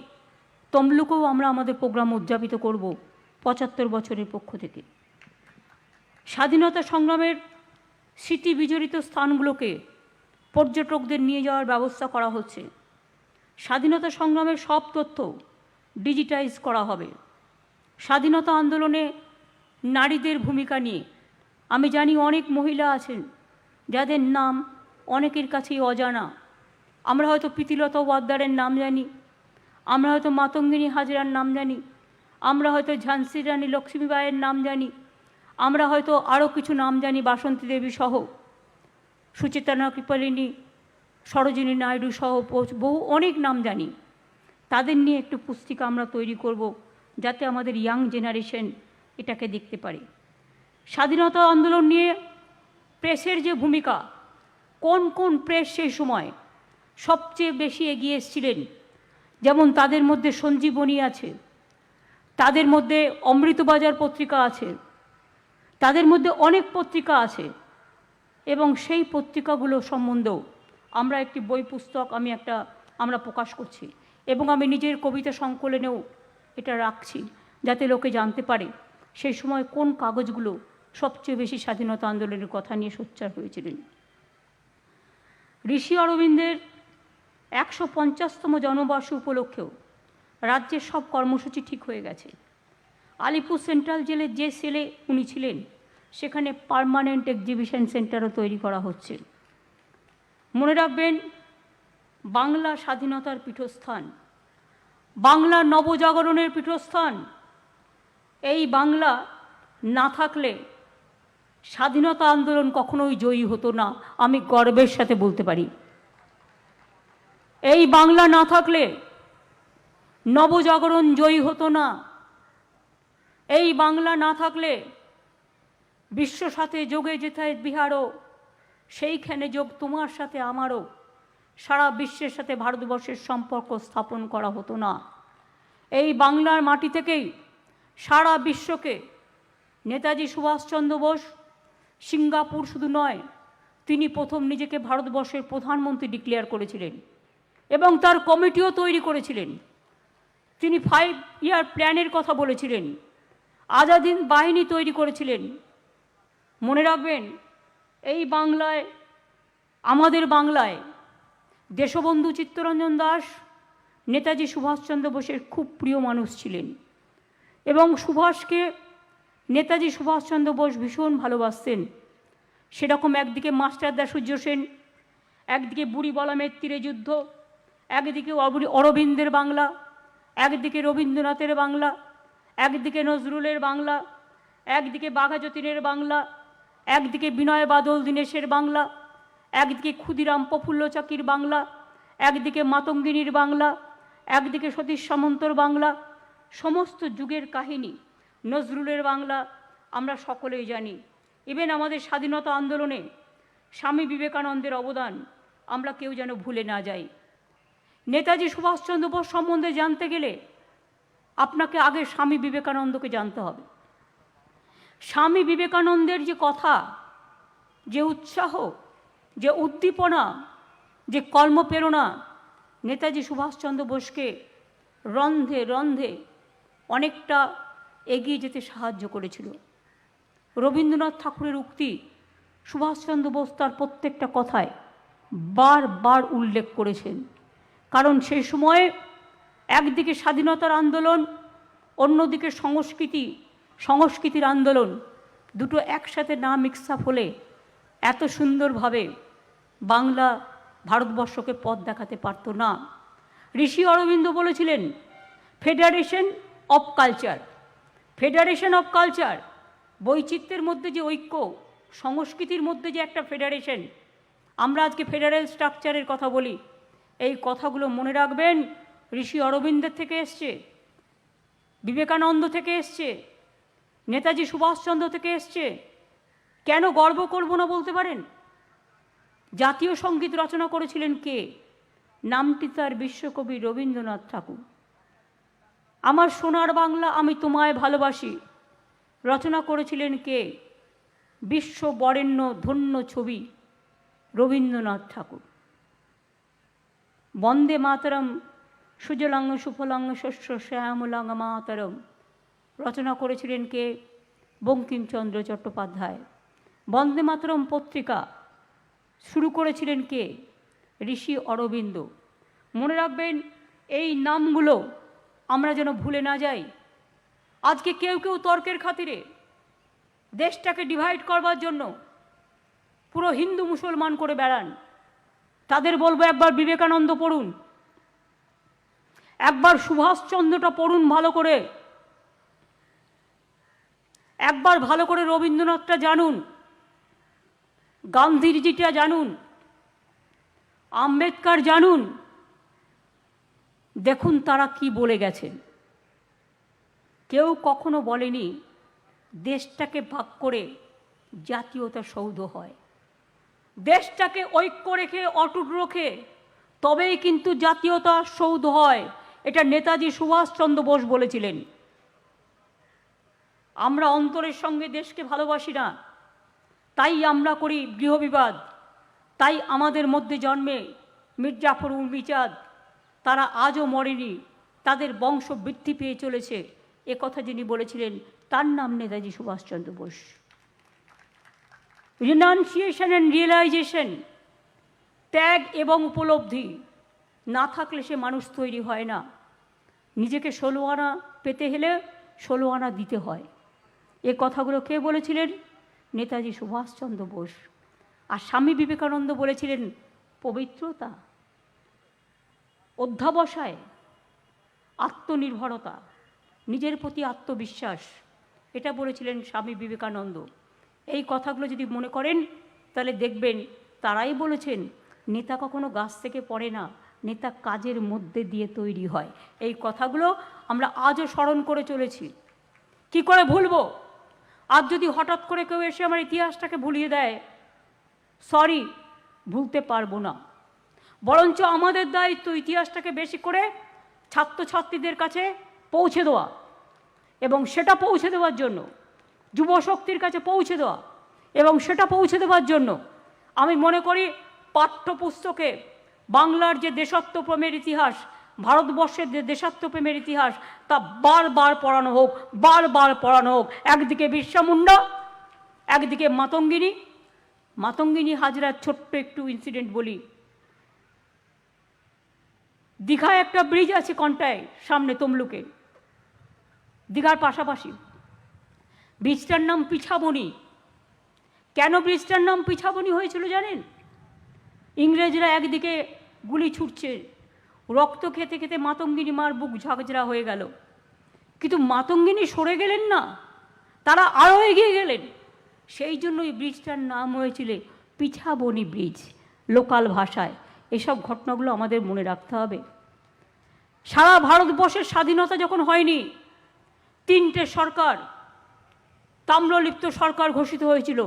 তমলুকেও আমরা আমাদের প্রোগ্রাম উদযাপিত করব 75 বছরের পক্ষ থেকে। স্বাধীনতা সংগ্রামের স্মৃতি বিজড়িত স্থানগুলোকে পর্যটকদের নিয়ে যাওয়ার ব্যবস্থা করা হচ্ছে। স্বাধীনতা সংগ্রামের সব তথ্য ডিজিটাইজ করা হবে। স্বাধীনতা আন্দোলনে নারীদের ভূমিকা নিয়ে আমি জানি অনেক মহিলা আছেন যাদের নাম অনেকের কাছেই অজানা। আমরা হয়তো প্রীতিলতা ওয়াদ্দারের নাম জানি, আমরা হয়তো মাতঙ্গিনী হাজরার নাম জানি, আমরা হয়তো ঝান্সি রানী লক্ষ্মীবাইয়ের নাম জানি, আমরা হয়তো আরও কিছু নাম জানি, বাসন্তী দেবী সহ, সুচেতনা কৃপালিনী, সরোজিনী নাইডু সহ বহু অনেক নাম জানি। তাদের নিয়ে একটু পুস্তিকা আমরা তৈরি করব, যাতে আমাদের ইয়াং জেনারেশন এটাকে দেখতে পারে। স্বাধীনতা আন্দোলন নিয়ে প্রেসের যে ভূমিকা, কোন কোন প্রেস সেই সময় সবচেয়ে বেশি এগিয়ে এসেছিলেন, যেমন তাদের মধ্যে সঞ্জীবনী আছে, তাদের মধ্যে অমৃতবাজার পত্রিকা আছে, তাদের মধ্যে অনেক পত্রিকা আছে, এবং সেই পত্রিকাগুলো সম্বন্ধেও আমরা একটি বই পুস্তক আমরা প্রকাশ করছি, এবং আমি নিজের কবিতা সংকলনেও এটা রাখছি, যাতে লোকে জানতে পারে সেই সময় কোন কাগজগুলো সবচেয়ে বেশি স্বাধীনতা আন্দোলনের কথা নিয়ে সোচ্চার হয়েছিলেন। ঋষি অরবিন্দের 150তম জন্মবর্ষ উপলক্ষেও রাজ্যের সব কর্মসূচি ঠিক হয়ে গেছে। আলিপুর সেন্ট্রাল জেলের যে সেলে উনি ছিলেন, সেখানে পার্মানেন্ট এক্সিবিশন সেন্টারও তৈরি করা হচ্ছে। মনে রাখবেন, বাংলা স্বাধীনতার পীঠস্থান, বাংলা নবজাগরণের পীঠস্থান। এই বাংলা না থাকলে স্বাধীনতা আন্দোলন কখনোই জয়ী হতো না, আমি গর্বের সাথে বলতে পারি। এই বাংলা না থাকলে নবজাগরণ জয়ী হতো না। এই বাংলা না থাকলে বিশ্ব সাথে যোগে যেথায় বিহারও, সেইখানে যোগ তোমার সাথে আমারও, সারা বিশ্বের সাথে ভারতবর্ষের সম্পর্ক স্থাপন করা হতো না। এই বাংলার মাটি থেকেই সারা বিশ্বকে নেতাজি সুভাষচন্দ্র বোস সিঙ্গাপুর শুধু নয়, তিনি প্রথম নিজেকে ভারতবর্ষের প্রধানমন্ত্রী ডিক্লেয়ার করেছিলেন এবং তার কমিটিও তৈরি করেছিলেন। তিনি 5 ইয়ার প্ল্যানের কথা বলেছিলেন, আজাদ হিন্দ বাহিনী তৈরি করেছিলেন। মনে রাখবেন, এই বাংলায়, আমাদের বাংলায় দেশবন্ধু চিত্তরঞ্জন দাস নেতাজি সুভাষচন্দ্র বোসের খুব প্রিয় মানুষ ছিলেন, এবং সুভাষকে নেতাজি সুভাষচন্দ্র বোস ভীষণ ভালোবাসতেন। সেরকম একদিকে মাস্টারদা সূর্য সেন, একদিকে বুড়ি বলামের তীরে যুদ্ধ, একদিকে অরবিন্দের বাংলা, একদিকে রবীন্দ্রনাথের বাংলা, একদিকে নজরুলের বাংলা, একদিকে বাঘা যতীনের বাংলা, একদিকে বিনয় বাদল দীনেশের বাংলা, একদিকে ক্ষুদিরাম প্রফুল্ল চাকির বাংলা, একদিকে মাতঙ্গিনীর বাংলা, একদিকে সতীশ সামন্তর বাংলা। সমস্ত যুগের কাহিনী নজরুলের বাংলা আমরা সকলেই জানি। ইভেন আমাদের স্বাধীনতা আন্দোলনে স্বামী বিবেকানন্দের অবদান আমরা কেউ যেন ভুলে না যাই। নেতাজি সুভাষচন্দ্র বোস সম্বন্ধে জানতে গেলে আপনাকে আগে স্বামী বিবেকানন্দকে জানতে হবে। স্বামী বিবেকানন্দের যে কথা, যে উৎসাহ, যে উদ্দীপনা, যে কর্মপ্রেরণা নেতাজি সুভাষচন্দ্র বোসকে রন্ধে রন্ধে অনেকটা এগিয়ে যেতে সাহায্য করেছিল। রবীন্দ্রনাথ ঠাকুরের উক্তি সুভাষচন্দ্র বোস তার প্রত্যেকটা কথায় বারবার উল্লেখ করেছেন, কারণ সেই সময়ে একদিকে স্বাধীনতার আন্দোলন, অন্যদিকে সংস্কৃতির আন্দোলন, দুটো একসাথে না মিক্স আপ হলে এত সুন্দরভাবে বাংলা ভারতবর্ষকে পথ দেখাতে পারত না। ঋষি অরবিন্দ বলেছিলেন, federation of culture, federation of culture, বৈচিত্র্যের মধ্যে যে ঐক্য, সংস্কৃতির মধ্যে যে একটা ফেডারেশন। আমরা আজকে ফেডারেল স্ট্রাকচারের কথা বলি, এই কথাগুলো মনে রাখবেন ঋষি অরবিন্দের থেকে এসছে, বিবেকানন্দ থেকে এসছে, নেতাজি সুভাষচন্দ্র থেকে এসছে। কেন গর্ব করব না বলতে পারেন? জাতীয় সঙ্গীত রচনা করেছিলেন কে? নামটি তার বিশ্বকবি রবীন্দ্রনাথ ঠাকুর। আমার সোনার বাংলা আমি তোমায় ভালোবাসি রচনা করেছিলেন কে? বিশ্ব বরেণ্য ধন্য ছবি রবীন্দ্রনাথ ঠাকুর। বন্দে মাতরম সুজলাং সুফলাং শস্য শ্যামলাং মাতরম রচনা করেছিলেন কে? বঙ্কিমচন্দ্র চট্টোপাধ্যায়। বন্দে মাতরম পত্রিকা শুরু করেছিলেন কে? ঋষি অরবিন্দ। মনে রাখবেন, এই নামগুলো আমরা যেন ভুলে না যাই। আজকে কেউ কেউ তর্কের খাতিরে দেশটাকে ডিভাইড করবার জন্য পুরো হিন্দু মুসলমান করে বেড়ান। তাদের বলবো, একবার বিবেকানন্দ পড়ুন, একবার সুভাষচন্দ্রটা পড়ুন ভালো করে, একবার ভালো করে রবীন্দ্রনাথটা জানুন, গান্ধীজিটা জানুন, আম্বেদকর জানুন, দেখুন তারা কি বলে গেছেন। কেউ কখনো বলেনি দেশটাকে ভাগ করে জাতীয়তা সৌধ হয়। দেশটাকে ঐক্য রেখে অটুট রেখে তবেই কিন্তু জাতীয়তা সৌধ হয়। এটা নেতাজি সুভাষচন্দ্র বোস বলেছিলেন। আমরা অন্তরের সঙ্গে দেশকে ভালোবাসি না, তাই আমরা করি গৃহবিবাদ। তাই আমাদের মধ্যে জন্মে মির্জাফর উর্মিচাঁদ, তারা আজও মরেনি, তাদের বংশ বৃদ্ধি পেয়ে চলেছে। এ কথা যিনি বলেছিলেন তার নাম Netaji Subhash Chandra Bose. Renunciation and realization, ত্যাগ এবং উপলব্ধি না থাকলে সে মানুষ তৈরি হয় না। নিজেকে 16 আনা পেতে হলে 16 আনা দিতে হয়। এ কথাগুলো কে বলেছিলেন? নেতাজি সুভাষচন্দ্র বোস। আর স্বামী বিবেকানন্দ বলেছিলেন পবিত্রতা, অধ্যাবসায়, আত্মনির্ভরতা, নিজের প্রতি আত্মবিশ্বাস, এটা বলেছিলেন স্বামী বিবেকানন্দ। এই কথাগুলো যদি মনে করেন তাহলে দেখবেন তারাই বলেছেন নেতা কখনো গাছ থেকে পড়ে না, নেতা কাজের মধ্যে দিয়ে তৈরি হয়। এই কথাগুলো আমরা আজও স্মরণ করে চলেছি। কি করে ভুলবো? আজ যদি হঠাৎ করে কেউ এসে আমার ইতিহাসটাকে ভুলিয়ে দেয়, সরি, ভুলতে পারবো না। বরঞ্চ আমাদের দায়িত্ব ইতিহাসটাকে বেশি করে ছাত্রছাত্রীদের কাছে পৌঁছে দেওয়া, এবং সেটা পৌঁছে দেওয়ার জন্য যুবশক্তির কাছে পৌঁছে দেওয়া, এবং সেটা পৌঁছে দেওয়ার জন্য আমি মনে করি পাঠ্যপুস্তকে বাংলার যে দেশাত্মপ্রেমের ইতিহাস, ভারতবর্ষের যে দেশাত্মপ্রেমের ইতিহাস, তা বারবার পড়ানো হোক, বারবার পড়ানো হোক। একদিকে বিরসা মুন্ডা, একদিকে মাতঙ্গিনী। মাতঙ্গিনী হাজরার ছোট্ট একটু ইনসিডেন্ট বলি। দীঘায় একটা ব্রিজ আছে কন্টায়, সামনে তমলুকে, দীঘার পাশাপাশি। ব্রিজটার নাম পিছাবনি। কেন ব্রিজটার নাম পিছাবনি হয়েছিল জানেন? ইংরেজরা একদিকে গুলি ছুটছে, রক্ত খেতে খেতে মাতঙ্গিনী মার বুক ঝাঁঝরা হয়ে গেল, কিন্তু মাতঙ্গিনী সরে গেলেন না, তারা আরও এগিয়ে গেলেন। সেই জন্য এই ব্রিজটার নাম হয়েছিল পিছাবনি ব্রিজ লোকাল ভাষায়। এসব ঘটনাগুলো আমাদের মনে রাখতে হবে। সারা ভারতবর্ষের স্বাধীনতা যখন হয়নি, 3টে সরকার, তাম্রলিপ্ত সরকার ঘোষিত হয়েছিল।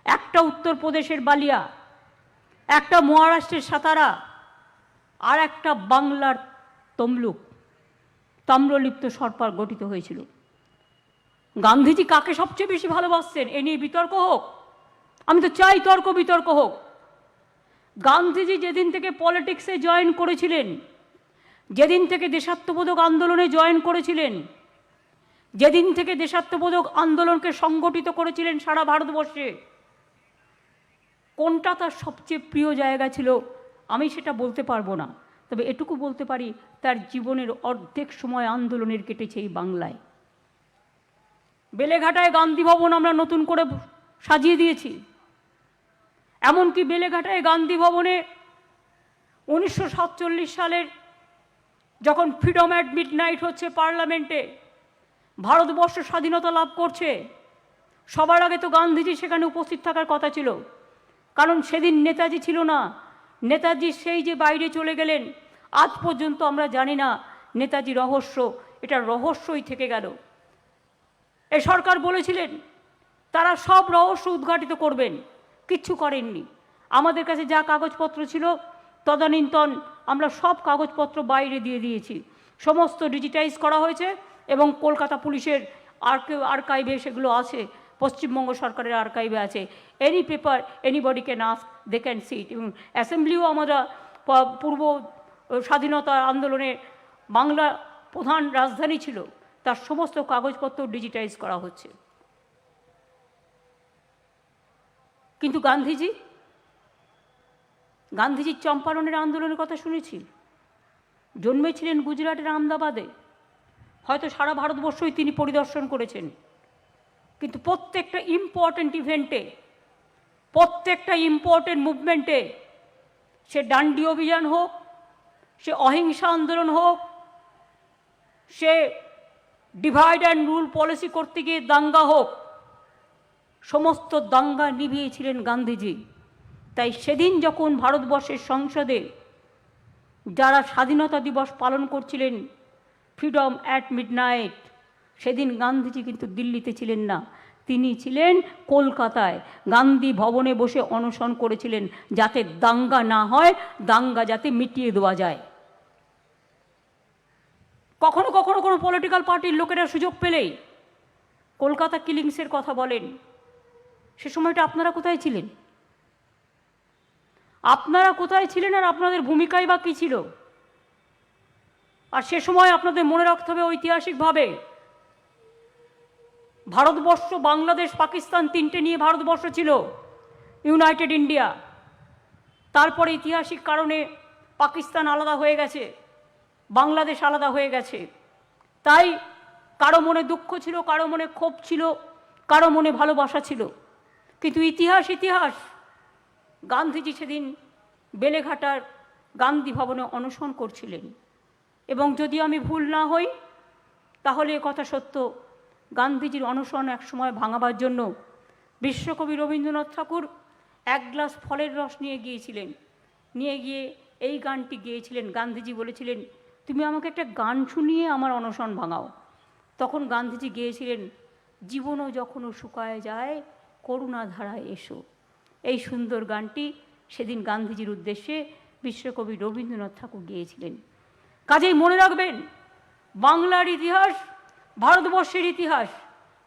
একটা উত্তরপ্রদেশের বালিয়া, একটা মহারাষ্ট্রের সাতারা, আর একটা বাংলার তমলুক। তাম্রলিপ্ত সরকার গঠিত হয়েছিল। গান্ধীজি কাকে সবচেয়ে বেশি ভালোবাসতেন এ নিয়ে বিতর্ক হোক, আমি তো চাই তর্ক বিতর্ক হোক। গান্ধীজি যেদিন থেকে পলিটিক্সে জয়েন করেছিলেন, যেদিন থেকে দেশাত্মবোধক আন্দোলনে জয়েন করেছিলেন, যেদিন থেকে দেশাত্মবোধক আন্দোলনকে সংগঠিত করেছিলেন সারা ভারতবর্ষে, কোনটা তার সবচেয়ে প্রিয় জায়গা ছিল আমি সেটা বলতে পারবো না, তবে এটুকু বলতে পারি তার জীবনের অর্ধেক সময় আন্দোলনের কেটেছে এই বাংলায়। বেলেঘাটায় গান্ধী ভবন আমরা নতুন করে সাজিয়ে দিয়েছি। এমনকি বেলেঘাটায় গান্ধী ভবনে 1947 সালের যখন ফ্রিডম অ্যাট মিডনাইট হচ্ছে পার্লামেন্টে, ভারতবর্ষ স্বাধীনতা লাভ করছে, সবার আগে তো গান্ধীজি সেখানে উপস্থিত থাকার কথা ছিল, কারণ সেদিন নেতাজি ছিল না। নেতাজি সেই যে বাইরে চলে গেলেন, আজ পর্যন্ত আমরা জানি না নেতাজি রহস্য, এটা রহস্যই থেকে গেল। এ সরকার বলেছিলেন তারা সব রহস্য উদ্ঘাটিত করবেন, কিচ্ছু করেননি। আমাদের কাছে যা কাগজপত্র ছিল তদানীন্তন আমরা সব কাগজপত্র বাইরে দিয়ে দিয়েছি, সমস্ত ডিজিটাইজ করা হয়েছে এবং কলকাতা পুলিশের আর্কাইভে সেগুলো আছে, পশ্চিমবঙ্গ সরকারের আর্কাইভে আছে। Any paper anybody can ask, they can see it. এবং অ্যাসেম্বলিও আমরা পূর্ব স্বাধীনতা আন্দোলনে বাংলা প্রধান রাজধানী ছিল, তার সমস্ত কাগজপত্র ডিজিটাইজ করা হচ্ছে। কিন্তু গান্ধীজির চম্পারণের আন্দোলনের কথা শুনেছি। জন্মেছিলেন গুজরাটের আহমেদাবাদে, হয়তো সারা ভারতবর্ষই তিনি পরিদর্শন করেছেন, কিন্তু প্রত্যেকটা ইম্পর্ট্যান্ট ইভেন্টে, প্রত্যেকটা ইম্পর্ট্যান্ট মুভমেন্টে, সে ডান্ডি অভিযান হোক, সে অহিংসা আন্দোলন হোক, সে ডিভাইড অ্যান্ড রুল পলিসি করতে গিয়ে দাঙ্গা হোক, সমস্ত দাঙ্গা নিভিয়েছিলেন গান্ধীজি। তাই সেদিন যখন ভারতবর্ষের সংসদে যারা স্বাধীনতা দিবস পালন করছিলেন, ফ্রিডম অ্যাট মিডনাইট, সেদিন গান্ধীজি কিন্তু দিল্লিতে ছিলেন না, তিনি ছিলেন কলকাতায়। গান্ধী ভবনে বসে অনশন করেছিলেন যাতে দাঙ্গা না হয়, দাঙ্গা যাতে মিটিয়ে দেওয়া যায়। কখনো কখনো কোনো পলিটিক্যাল পার্টির লোকেরা সুযোগ পেলেই কলকাতা কিলিংসের কথা বলেন। সে সময়টা আপনারা কোথায় ছিলেন? আপনারা কোথায় ছিলেন আর আপনাদের ভূমিকাই বা কী ছিল? আর সে সময় আপনাদের মনে রাখতে হবে ঐতিহাসিকভাবে ভারতবর্ষ, বাংলাদেশ, পাকিস্তান তিনটে নিয়ে ভারতবর্ষ ছিল, ইউনাইটেড ইন্ডিয়া। তারপরে ঐতিহাসিক কারণে পাকিস্তান আলাদা হয়ে গেছে, বাংলাদেশ আলাদা হয়ে গেছে। তাই কারো মনে দুঃখ ছিল, কারো মনে ক্ষোভ ছিল, কারো মনে ভালোবাসা ছিল। কিন্তু ইতিহাস ইতিহাস। গান্ধীজি সেদিন বেলেঘাটার গান্ধী ভবনে অনশন করছিলেন, এবং যদি আমি ভুল না হই তাহলে এ কথা সত্য, গান্ধীজির অনশন এক সময় ভাঙাবার জন্য বিশ্বকবি রবীন্দ্রনাথ ঠাকুর এক গ্লাস ফলের রস নিয়ে গিয়েছিলেন। নিয়ে গিয়ে এই গানটি গেয়েছিলেন। গান্ধীজি বলেছিলেন, তুমি আমাকে একটা গান শুনিয়ে আমার অনশন ভাঙাও। তখন গান্ধীজি গেয়েছিলেন, জীবনও যখনও শুকায় যায় করুণা ধারায় এসো। এই সুন্দর গানটি সেদিন গান্ধীজির উদ্দেশ্যে বিশ্বকবি রবীন্দ্রনাথ ঠাকুর গেয়েছিলেন। কাজেই মনে রাখবেন, বাংলার ইতিহাস ভারতবর্ষের ইতিহাস,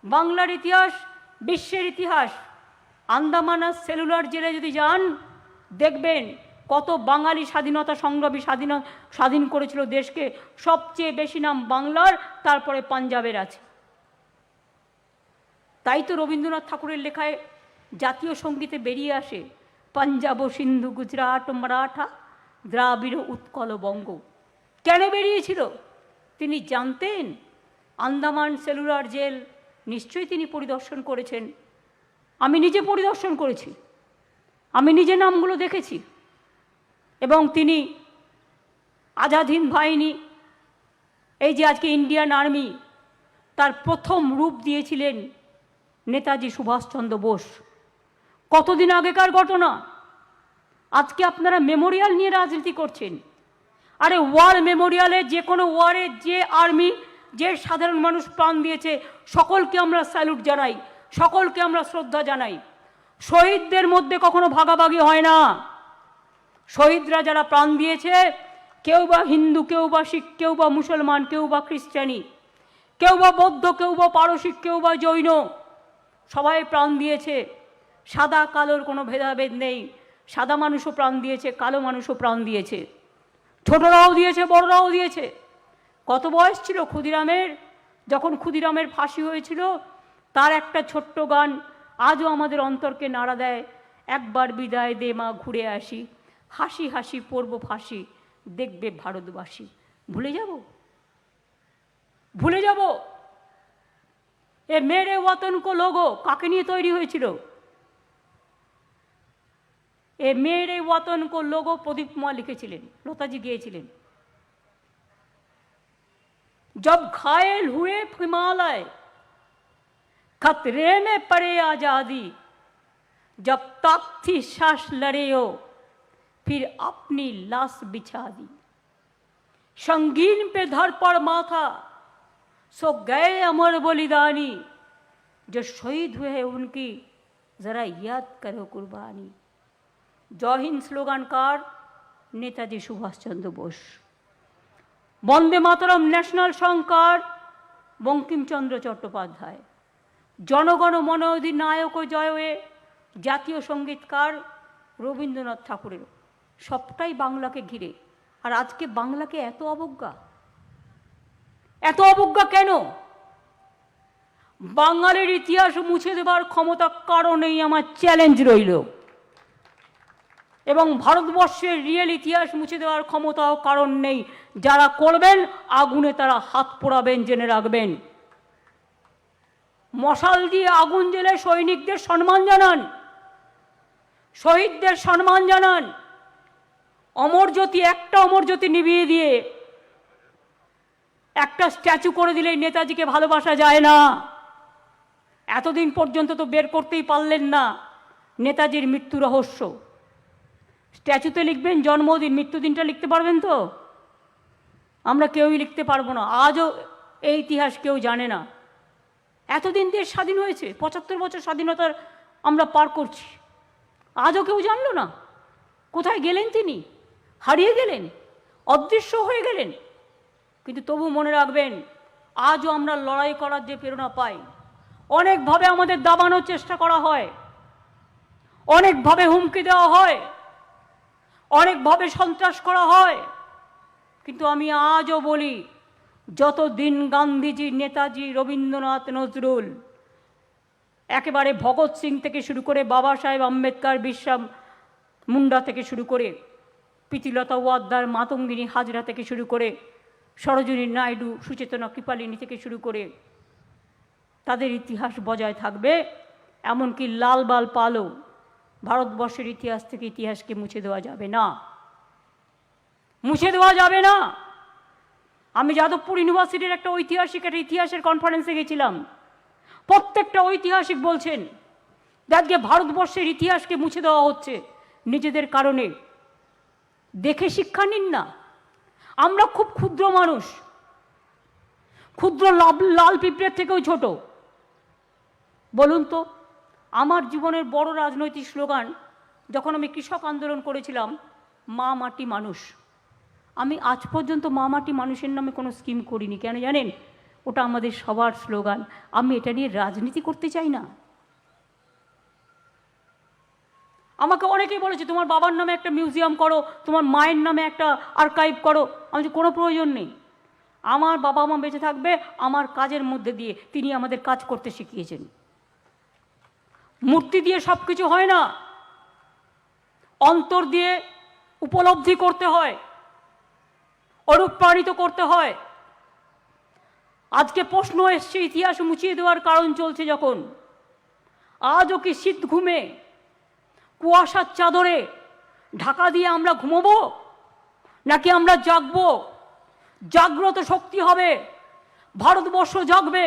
বাংলার ইতিহাস বিশ্বের ইতিহাস। আন্দামান আর সেলুলার জেলে যদি যান, দেখবেন কত বাঙালি স্বাধীনতা সংগ্রামী স্বাধীন করেছিল দেশকে। সবচেয়ে বেশি নাম বাংলার, তারপরে পাঞ্জাবের আছে। তাই তো রবীন্দ্রনাথ ঠাকুরের লেখায় জাতীয় সঙ্গীতে বেরিয়ে আসে, পাঞ্জাব, সিন্ধু, গুজরাট, মারাঠা, দ্রাবিড়, উৎকল, বঙ্গ। কেন বেরিয়েছিল? তিনি জানতেন আন্দামান সেলুলার জেল নিশ্চয়ই তিনি পরিদর্শন করেছেন। আমি নিজে পরিদর্শন করেছি, আমি নিজে নামগুলো দেখেছি। এবং তিনি আজাদ হিন্দ বাহিনী, এই যে আজকে ইন্ডিয়ান আর্মি, তার প্রথম রূপ দিয়েছিলেন নেতাজি সুভাষচন্দ্র বোস। কতদিন আগেকার ঘটনা, আজকে আপনারা মেমোরিয়াল নিয়ে রাজনীতি করছেন। আরে ওয়ার মেমোরিয়ালে, যে কোনো ওয়ারে যে আর্মি, যে সাধারণ মানুষ প্রাণ দিয়েছে, সকলকে আমরা স্যালুট জানাই, সকলকে আমরা শ্রদ্ধা জানাই। শহীদদের মধ্যে কখনো ভাগাভাগি হয় না। শহীদরা যারা প্রাণ দিয়েছে, কেউ বা হিন্দু, কেউ বা শিখ, কেউ বা মুসলমান, কেউ বা খ্রিস্টানি, কেউ বা বৌদ্ধ, কেউ বা পারসিক, কেউ বা জৈন, সবাই প্রাণ দিয়েছে। সাদা কালোর কোনো ভেদাভেদ নেই। সাদা মানুষও প্রাণ দিয়েছে, কালো মানুষও প্রাণ দিয়েছে, ছোটরাও দিয়েছে, বড়রাও দিয়েছে। কত বয়স ছিল ক্ষুদিরামের যখন ক্ষুদিরামের ফাঁসি হয়েছিল? তার একটা ছোট্ট গান আজও আমাদের অন্তরকে নাড়া দেয়, একবার বিদায় দে মা, ঘুরে আসি, হাসি হাসি পড়ব ফাঁসি, দেখবে ভারতবাসী। ভুলে যাব? ভুলে যাব? এ মেরে ওয়াতন কো লোগো কাকে নিয়ে তৈরি হয়েছিল? এ মেরে ওয়াতন কো লোগো প্রদীপ কুমার লিখেছিলেন, লতাজি গিয়েছিলেন। जब घायल हुए हिमालय, खतरे में पड़े आजादी, जब तक थी सांस लड़े हो, फिर अपनी लाश बिछा दी। संगीन पे धर पड़ माथा, सो गए अमर बलिदानी, जो शहीद हुए हैं उनकी जरा याद करो कुर्बानी। जय हिंद स्लोगानकार नेताजी सुभाष चंद्र बोस। বন্দে মাতরম ন্যাশনাল সংকার বঙ্কিমচন্দ্র চট্টোপাধ্যায়। জনগণ মন অধিনায়ক জয়ে জাতীয় সঙ্গীতকার রবীন্দ্রনাথ ঠাকুরের। সবটাই বাংলাকে ঘিরে। আর আজকে বাংলাকে এত অবজ্ঞা, এত অবজ্ঞা কেন? বাঙালির ইতিহাস মুছে দেবার ক্ষমতা কারো নেই, আমার চ্যালেঞ্জ রইল। এবং ভারতবর্ষের রিয়েল ইতিহাস মুছে দেওয়ার ক্ষমতাও কারণ নেই। যারা করবেন আগুনে তারা হাত পোড়াবেন, জেনে রাখবেন। মশাল দিয়ে আগুন জ্বেলে সৈনিকদের সম্মান জানান, শহীদদের সম্মান জানান। অমর জ্যোতি, একটা অমর জ্যোতি নিভিয়ে দিয়ে একটা স্ট্যাচু করে দিলেই নেতাজিকে ভালোবাসা যায় না। এতদিন পর্যন্ত তো বের করতেই পারলেন না নেতাজির মৃত্যু রহস্য। স্ট্যাচুতে লিখবেন জন্মদিন, মৃত্যুদিনটা লিখতে পারবেন তো? আমরা কেউই লিখতে পারবো না। আজও এই ইতিহাস কেউ জানে না। এতদিন দেশ স্বাধীন হয়েছে, 75 বছর স্বাধীনতার আমরা পার করছি, আজও কেউ জানলো না। কোথায় গেলেন তিনি? হারিয়ে গেলেন, অদৃশ্য হয়ে গেলেন। কিন্তু তবু মনে রাখবেন, আজও আমরা লড়াই করার যে প্রেরণা পাই, অনেকভাবে আমাদের দাবানোর চেষ্টা করা হয়, অনেকভাবে হুমকি দেওয়া হয়, অনেকভাবে সন্ত্রাস করা হয়, কিন্তু আমি আজও বলি, যতদিন গান্ধীজি, নেতাজি, রবীন্দ্রনাথ, নজরুল, একেবারে ভগৎ সিং থেকে শুরু করে বাবা সাহেব আম্বেদকর, বিরসা মুন্ডা থেকে শুরু করে প্রীতিলতা ওয়াদ্দার, মাতঙ্গিনী হাজরা থেকে শুরু করে সরোজিনী নাইডু, সুচেতনা কৃপালিনী থেকে শুরু করে, তাদের ইতিহাস বজায় থাকবে। এমনকি লালবাল পালও ভারতবর্ষের ইতিহাস থেকে ইতিহাসকে মুছে দেওয়া যাবে না, মুছে দেওয়া যাবে না। আমি যাদবপুর ইউনিভার্সিটির একটা ইতিহাসের কনফারেন্সে গেছিলাম। প্রত্যেকটা ঐতিহাসিক বলছেন আজকে ভারতবর্ষের ইতিহাসকে মুছে দেওয়া হচ্ছে নিজেদের কারণে। দেখে শিক্ষা নিন না। আমরা খুব ক্ষুদ্র মানুষ, ক্ষুদ্র লাল পিঁপড়ের থেকেও ছোট। বলুন তো, আমার জীবনের বড় রাজনৈতিক স্লোগান যখন আমি কৃষক আন্দোলন করেছিলাম, মা মাটি মানুষ। আমি আজ পর্যন্ত মা মাটি মানুষের নামে কোনো স্কিম করিনি। কেন জানেন? ওটা আমাদের সবার স্লোগান। আমি এটা নিয়ে রাজনীতি করতে চাই না। আমাকে অনেকেই বলেছে তোমার বাবার নামে একটা মিউজিয়াম করো, তোমার মায়ের নামে একটা আর্কাইভ করো। আমি যে কোনো প্রয়োজন নেই। আমার বাবা মা বেঁচে থাকবে আমার কাজের মধ্যে দিয়ে, তিনি আমাদের কাজ করতে শিখিয়েছেন। মূর্তি দিয়ে সব কিছু হয় না, অন্তর দিয়ে উপলব্ধি করতে হয়, অনুপ্রাণিত করতে হয়। আজকে প্রশ্ন এসছে ইতিহাস মুছিয়ে দেওয়ার কারণ চলছে যখন, আজও কি শীত ঘুমে কুয়াশার চাদরে ঢাকা দিয়ে আমরা ঘুমোবো, নাকি আমরা জাগবো? জাগ্রত শক্তি হবে, ভারতবর্ষ জাগবে,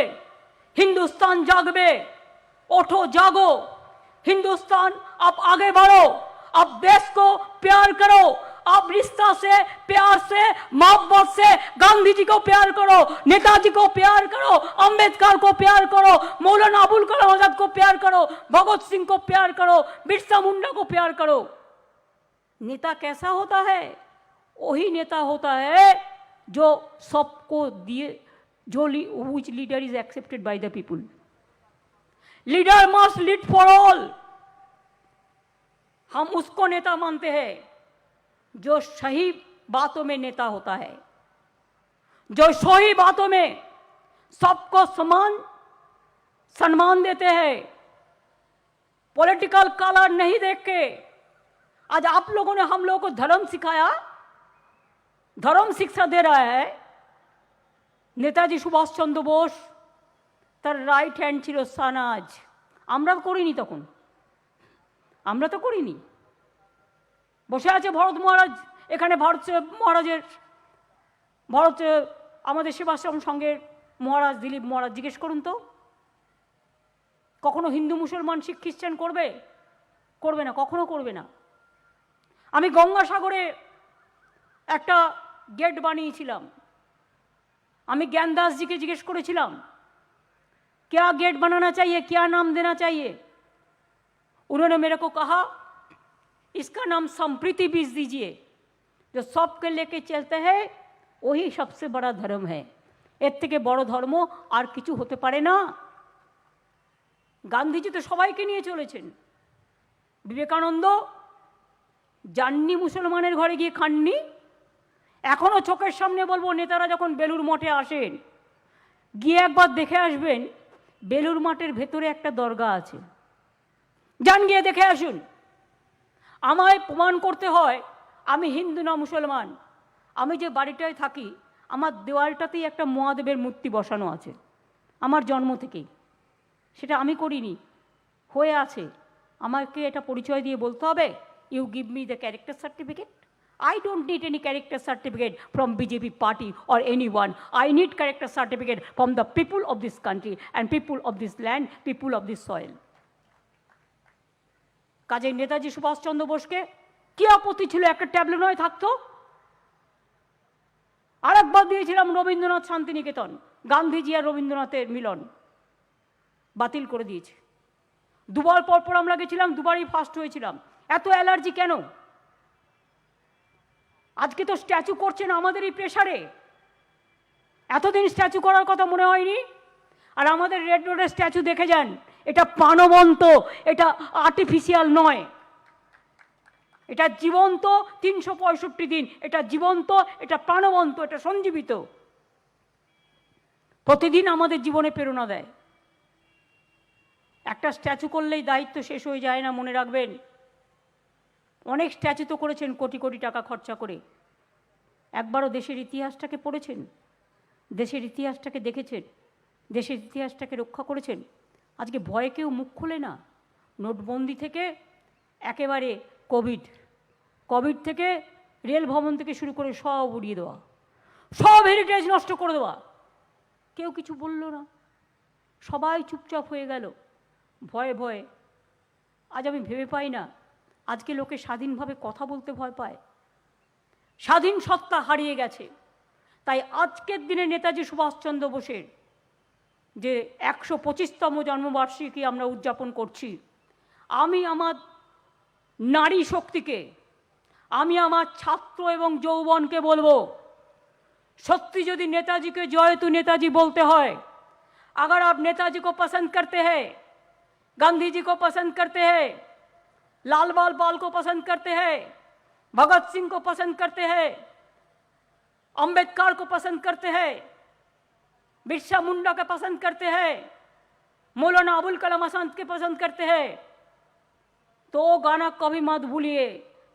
हिंदुस्तान जागबे। उठो जागो हिंदुस्तान, आप आगे बढ़ो, आप देश को प्यार करो, आप रिश्ता से, प्यार से, मोहब्बत से गांधी जी को प्यार करो, नेताजी को प्यार करो, अंबेडकर को प्यार करो, मौलाना अबुल कलाम आजाद को प्यार करो, भगत सिंह को प्यार करो, बिरसा मुंडा को प्यार करो। नेता कैसा होता है? वही नेता होता है जो सबको दिए, जो which leader is accepted by the people. Leader must lead for all. हम उसको नेता मानते हैं जो सही बातों में नेता होता है, जो सही बातों में सबको समान सम्मान देते हैं, पॉलिटिकल कलर नहीं देख के। आज आप लोगों ने हम लोगों को धर्म सिखाया, धर्म शिक्षा दे रहा है। नेताजी सुभाष चंद्र बोस তার রাইট হ্যান্ড ছিল সানাজ। আমরা করিনি তখন, আমরা তো করিনি। বসে আছে ভরত মহারাজ এখানে, ভারত আমাদের সেবাশ্রম সঙ্গের মহারাজ দিলীপ মহারাজ। জিজ্ঞেস করুন তো, কখনো হিন্দু মুসলমান শিখ খ্রিস্টান করবে? করবে না, কখনো করবে না। আমি গঙ্গাসাগরে একটা গেট বানিয়েছিলাম। আমি জ্ঞানদাস জিকে জিজ্ঞেস করেছিলাম क्या गेट बनाना चाहिए, क्या नाम देना चाहिए? उन्होंने मेरे को कहा इसका नाम संप्रीति बीज दीजिए। जो सबके लेके चलते हैं वही सबसे बड़ा धर्म है। एर থেকে বড় ধর্ম আর কিছু হতে পারে না। গান্ধীজি তো সবাইকে নিয়ে চলেছেন। বিবেকানন্দ যাননি মুসলমানের ঘরে গিয়ে খাননি। এখনো চোখের সামনে বলবো, নেতারা যখন বেলুর মঠে আসেন গিয়ে একবার দেখে আসবেন, বেলুর মাঠের ভেতরে একটা দরগা আছে, যান গিয়ে দেখে আসুন। আমায় প্রমাণ করতে হয় আমি হিন্দু না মুসলমান। আমি যে বাড়িটায় থাকি আমার দেওয়ালটাতেই একটা মহাদেবের মূর্তি বসানো আছে আমার জন্ম থেকেই। সেটা আমি করিনি, হয়ে আছে। আমাকে এটা পরিচয় দিয়ে বলতে হবে you give me the character certificate, I don't need any character certificate from BJP party or anyone. I need character certificate from the people of this country and people of this land, people of this soil. কাজে নেতাজি সুভাষচন্দ্র বোসকে কি আপত্তি ছিল একটা ট্যাবলো নয় থাকতো? আরেকবার দিয়েছিলাম রবীন্দ্রনাথ শান্তিনিকেতন, গান্ধীজি আর রবীন্দ্রনাথের মিলন, বাতিল করে দিয়েছে। দুবার পর পর আমরা গেছিলাম, দুবারই ফার্স্ট হয়েছিলাম। এত অ্যালার্জি কেন? আজকে তো স্ট্যাচু করছেন আমাদের এই প্রেসারে, এতদিন স্ট্যাচু করার কথা মনে হয়নি। আর আমাদের রেড রোডের স্ট্যাচু দেখে যান, এটা প্রাণবন্ত, এটা আর্টিফিশিয়াল নয়, এটা জীবন্ত। 365 দিন এটা জীবন্ত, এটা প্রাণবন্ত, এটা সঞ্জীবিত, প্রতিদিন আমাদের জীবনে প্রেরণা দেয়। একটা স্ট্যাচু করলেই দায়িত্ব শেষ হয়ে যায় না, মনে রাখবেন। অনেক স্ট্যাচু তো করেছেন কোটি কোটি টাকা খরচা করে, একবারও দেশের ইতিহাসটাকে পড়েছেন, দেশের ইতিহাসটাকে দেখেছেন, দেশের ইতিহাসটাকে রক্ষা করেছেন? আজকে ভয়ে কেউ মুখ খোলে না। নোটবন্দি থেকে একেবারে কোভিড থেকে রেল ভবন থেকে শুরু করে সব উড়িয়ে দেওয়া, সব হেরিটেজ নষ্ট করে দেওয়া, কেউ কিছু বলল না, সবাই চুপচাপ হয়ে গেল ভয়ে ভয়ে। আজ আমি ভেবে পাই না, আজকে লোকে স্বাধীনভাবে কথা বলতে ভয় পায়, স্বাধীন সত্তা হারিয়ে গেছে। তাই আজকের দিনে নেতাজি সুভাষচন্দ্র বোসের যে 125তম জন্মবার্ষিকী আমরা উদযাপন করছি, আমি আমার নারী শক্তিকে, আমি আমার ছাত্র এবং যৌবনকে বলবো, সত্যি যদি নেতাজিকে জয়তু নেতাজি বলতে হয়, अगर आप नेताजी को पसंद करते हैं, गांधी जी को पसंद करते हैं, लाल बाल पाल को पसंद करते हैं, भगत सिंह को पसंद करते हैं, अंबेडकर को पसंद करते हैं, बिरसा मुंडा को पसंद करते हैं, मौलाना अबुल कलाम आजाद के पसंद करते हैं, तो गाना कभी मत भूलिए,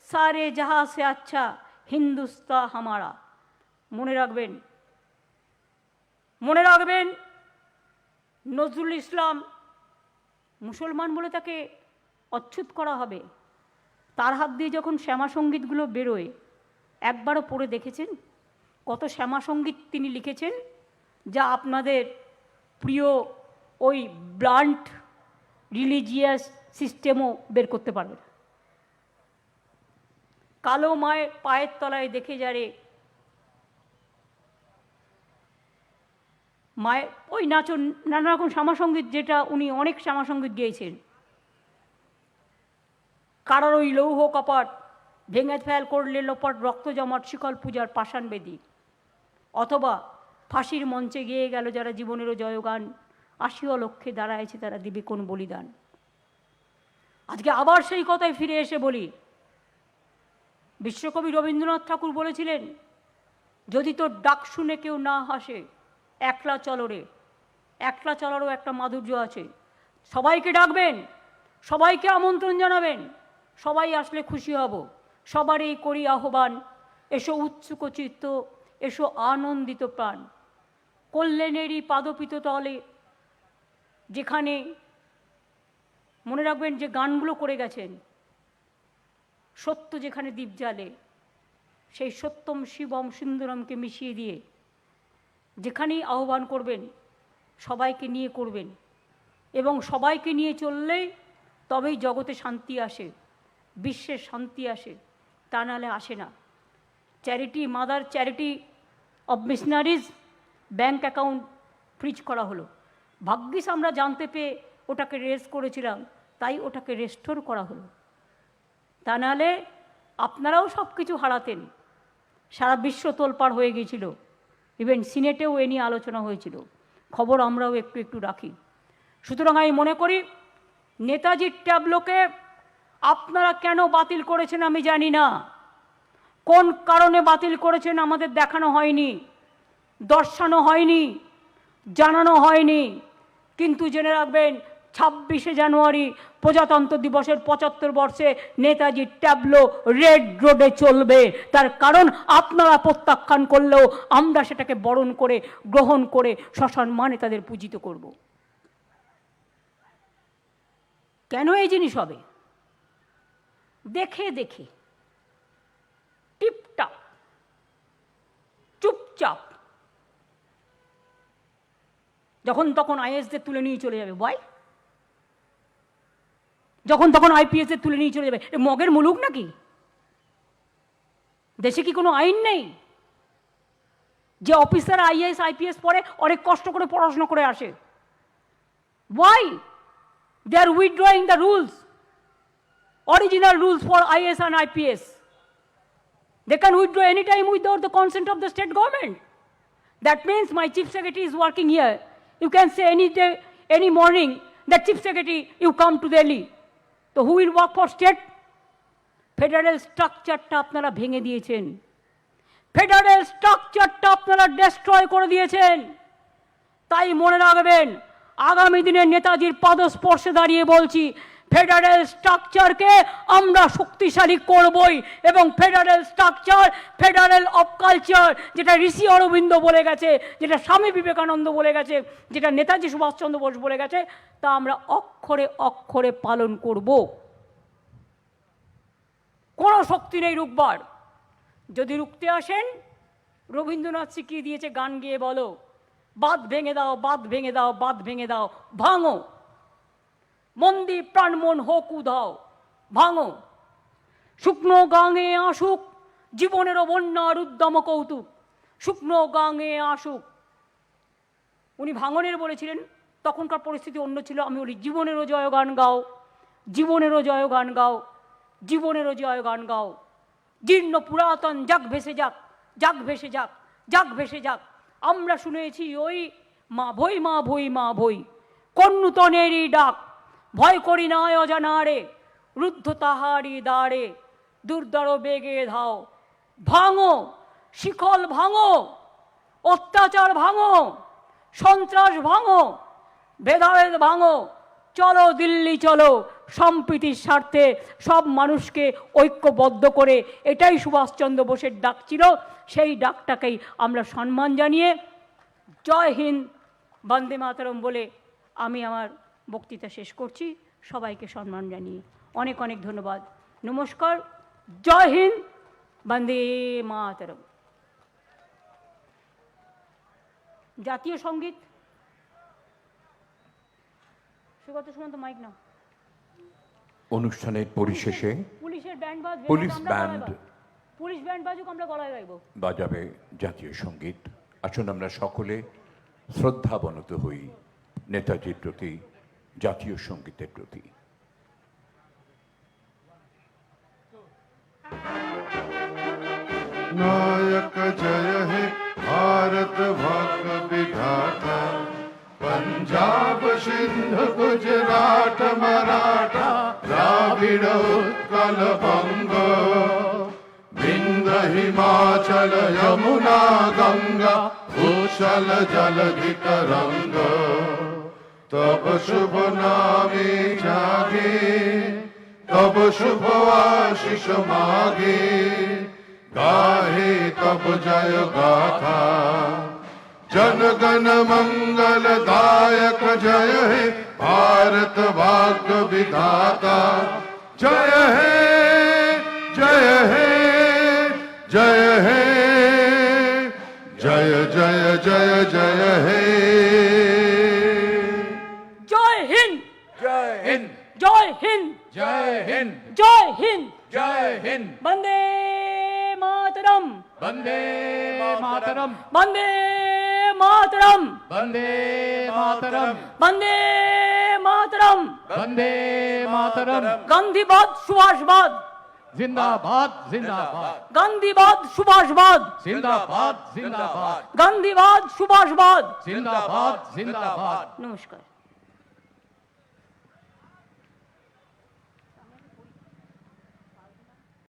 सारे जहां से अच्छा हिंदुस्तान हमारा। মনে রাখবেন, মনে রাখবেন, নজরুল ইসলাম মুসলমান বলে তাকে অচ্ছুত করা হবে, তার হাত দিয়ে যখন শ্যামা সঙ্গীতগুলো বেরোয়, একবারও পড়ে দেখেছেন কত শ্যামা সঙ্গীত তিনি লিখেছেন, যা আপনাদের প্রিয় ওই ব্লান্ট রিলিজিয়াস সিস্টেমও বের করতে পারবে না। কালো মায়ের পায়ের তলায় দেখে যারে, মায়ের ওই নাচন, নানা রকম শ্যামাসঙ্গীত, যেটা উনি অনেক শ্যামাসঙ্গীত গেয়েছেন। কারার ওই লৌহ কপাট ভেঙে ফেল করলে লোপাট, রক্ত জমাট শিকল পূজার পাষাণ বেদী, অথবা ফাঁসির মঞ্চে গিয়ে গেল যারা জীবনেরও জয়গান, আসিও লক্ষ্যে দাঁড়ায়ছে তারা দিবে কোন বলিদান। আজকে আবার সেই কথায় ফিরে এসে বলি, বিশ্বকবি রবীন্দ্রনাথ ঠাকুর বলেছিলেন, যদি তোর ডাক শুনে কেউ না হাসে, একলা চলো রে। একলা চলারও একটা মাধুর্য আছে। সবাইকে ডাকবেন, সবাইকে আমন্ত্রণ জানাবেন, সবাই আসলে খুশি হব। সবারই করি আহ্বান, এসো উৎসুক চিত্ত, এসো আনন্দিত প্রাণ। কল্যাণেরই পাদপিত তলে, যেখানে মনে রাখবেন যে গানগুলো করে গেছেন, সত্য যেখানে দীপ জ্বালে, সেই সত্যম শিবম সুন্দরমকে মিশিয়ে দিয়ে যেখানেই আহ্বান করবেন, সবাইকে নিয়ে করবেন, এবং সবাইকে নিয়ে চললেই তবেই জগতে শান্তি আসে, বিশ্বের শান্তি আসে, তা নাহলে আসে না। Charity, mother charity of missionaries bank account freeze করা হলো। ভাগ্যিস আমরা জানতে পেয়ে ওটাকে রেজ করেছিলাম, তাই ওটাকে রেস্টোর করা হলো, তা নাহলে আপনারাও সব কিছু হারাতেন। সারা বিশ্ব তোলপাড় হয়ে গিয়েছিল, ইভেন সিনেটেও এ নিয়ে আলোচনা হয়েছিল, খবর আমরাও একটু একটু রাখি। সুতরাং আমি মনে করি নেতাজির ট্যাবলোকে আপনারা কেন বাতিল করেছেন আমি জানি না, কোন কারণে বাতিল করেছেন আমাদের দেখানো হয়নি, দর্শানো হয়নি, জানানো হয়নি। কিন্তু জেনে রাখবেন 26শে জানুয়ারি প্রজাতন্ত্র দিবসের 75 বর্ষে নেতাজির ট্যাবলো রেড রোডে চলবে। তার কারণ আপনারা প্রত্যাখ্যান করলেও আমরা সেটাকে বরণ করে, গ্রহণ করে সসম্মানে তাদের পূজিত করব। কেন এই জিনিস হবে? দেখে দেখে টিপটাপ চুপচাপ যখন তখন আইএসদের তুলে নিয়ে চলে যাবে। ভাই যখন তখন আইপিএসদের তুলে নিয়ে চলে যাবে, এ মগের মুলুক নাকি? দেশে কি কোনো আইন নেই? যে অফিসার আইএএস আইপিএস পড়ে অনেক কষ্ট করে পড়াশোনা করে আসে, why they are withdrawing the rules, original rules for IAS and IPS? They can withdraw anytime without the consent of the state government. That means my chief secretary is working here. You can say any day, any morning that chief secretary you come to Delhi. So who will work for state? Federal স্ট্রাকচারটা আপনারা ভেঙে দিয়েছেন, ফেডারেল স্ট্রাকচারটা আপনারা ডেস্ট্রয় করে দিয়েছেন। তাই মনে রাখবেন, আগামী দিনে নেতাজির পদস্পর্শে দাঁড়িয়ে বলছি, ফেডারেল স্ট্রাকচারকে আমরা শক্তিশালী করবই, এবং federal structure, federal of culture, যেটা ঋষি অরবিন্দ বলে গেছে, যেটা স্বামী বিবেকানন্দ বলে গেছে, যেটা নেতাজি সুভাষচন্দ্র বোস বলে গেছে, তা আমরা অক্ষরে অক্ষরে পালন করব। কোনো শক্তি নেই রুখবার। যদি রুখতে আসেন, রবীন্দ্রনাথ শিখিয়ে দিয়েছে, গান গেয়ে বলো, বাঁধ ভেঙে দাও, বাঁধ ভেঙে দাও, বাঁধ ভেঙে দাও, ভাঙো মন্দির প্রাণমন হোক উধাও, ভাঙো শুকনো গাঙে আসুক জীবনেরও বন্যার উদ্যম কৌতুক, শুকনো গাঙে আসুক। উনি ভাঙনের বলেছিলেন, তখনকার পরিস্থিতি অন্য ছিল। আমি বলি জীবনেরও জয়গান গাও, জীবনেরও জয়গান গাও, জীবনেরও জয়গান গাও। জীর্ণ পুরাতন যাক ভেসে যাক, যাক ভেসে যাক, যাক ভেসে যাক। আমরা শুনেছি ওই মা ভই, মা ভই, মা ভই, কোন নূতনেরই ডাক, ভয় করি না অজানারে, রুদ্ধ তাহারি দ্বারে, দুর্দর বেগে ধাও। ভাঙো শিকল, ভাঙো অত্যাচার, ভাঙো সন্ত্রাস, ভাঙো ভেদাভেদ, ভাঙো। চলো দিল্লি চলো, সম্প্রীতির স্বার্থে সব মানুষকে ঐক্যবদ্ধ করে, এটাই সুভাষচন্দ্র বোসের ডাক ছিল। সেই ডাকটাকেই আমরা সম্মান জানিয়ে জয় হিন্দ, বন্দে মাতরম বলে আমি আমার বক্তৃতা শেষ করছি। সবাইকে সম্মান জানিয়ে অনেক অনেক ধন্যবাদ। নমস্কার, জয় হিন্দ, বন্দে মাতরম। জাতীয় সঙ্গীত সুগত সুমন্ত, মাইক নাও। অনুষ্ঠানের পরিশেষে পুলিশের ব্যান্ড বাজবে, পুলিশ ব্যান্ড পুলিশ ব্যান্ড বাজুক, আমরা গলায় গাইব, বাজাবে জাতীয় সঙ্গীত। আসুন আমরা সকলে শ্রদ্ধাবনত হই নেতাজির প্রতি, জাতীয় সঙ্গীতের প্রতি। नायक जय है भारत भाग्य विधाता, पंजाब सिंध गुजरात मराठा, द्राविड़ उत्कल बंग, विंध्य हिमाचल यमुना गंगा, उच्छल जलधि तरंग। तब शुभ नामे जागे, तब शुभ आशीष मागे, गाहे तब जय गाथा। जन गण मंगल दायक जय है भारत भाग्य विधाता। जय है, जय है, जय है, जय जय जय जय है। জয় হিন্দ, জয় হিন্দ, জয় হিন্দ, জয় হিন্দ, জয় হিন্দ, জয় হিন্দ, বন্দে মাতরম, বন্দে মাতরম, বন্দে মাতরম, বন্দে মাতরম, বন্দে মাতরম। বন্দে মাতরম। গান্ধীবাদ সুভাষবাদ, জিন্দাবাদ, জিন্দাবাদ, গান্ধীবাদ সুভাষবাদ, জিন্দাবাদ, জিন্দাবাদ, গান্ধীবাদ সুভাষবাদ। জিন্দাবাদ, জিন্দাবাদ। নমস্কার।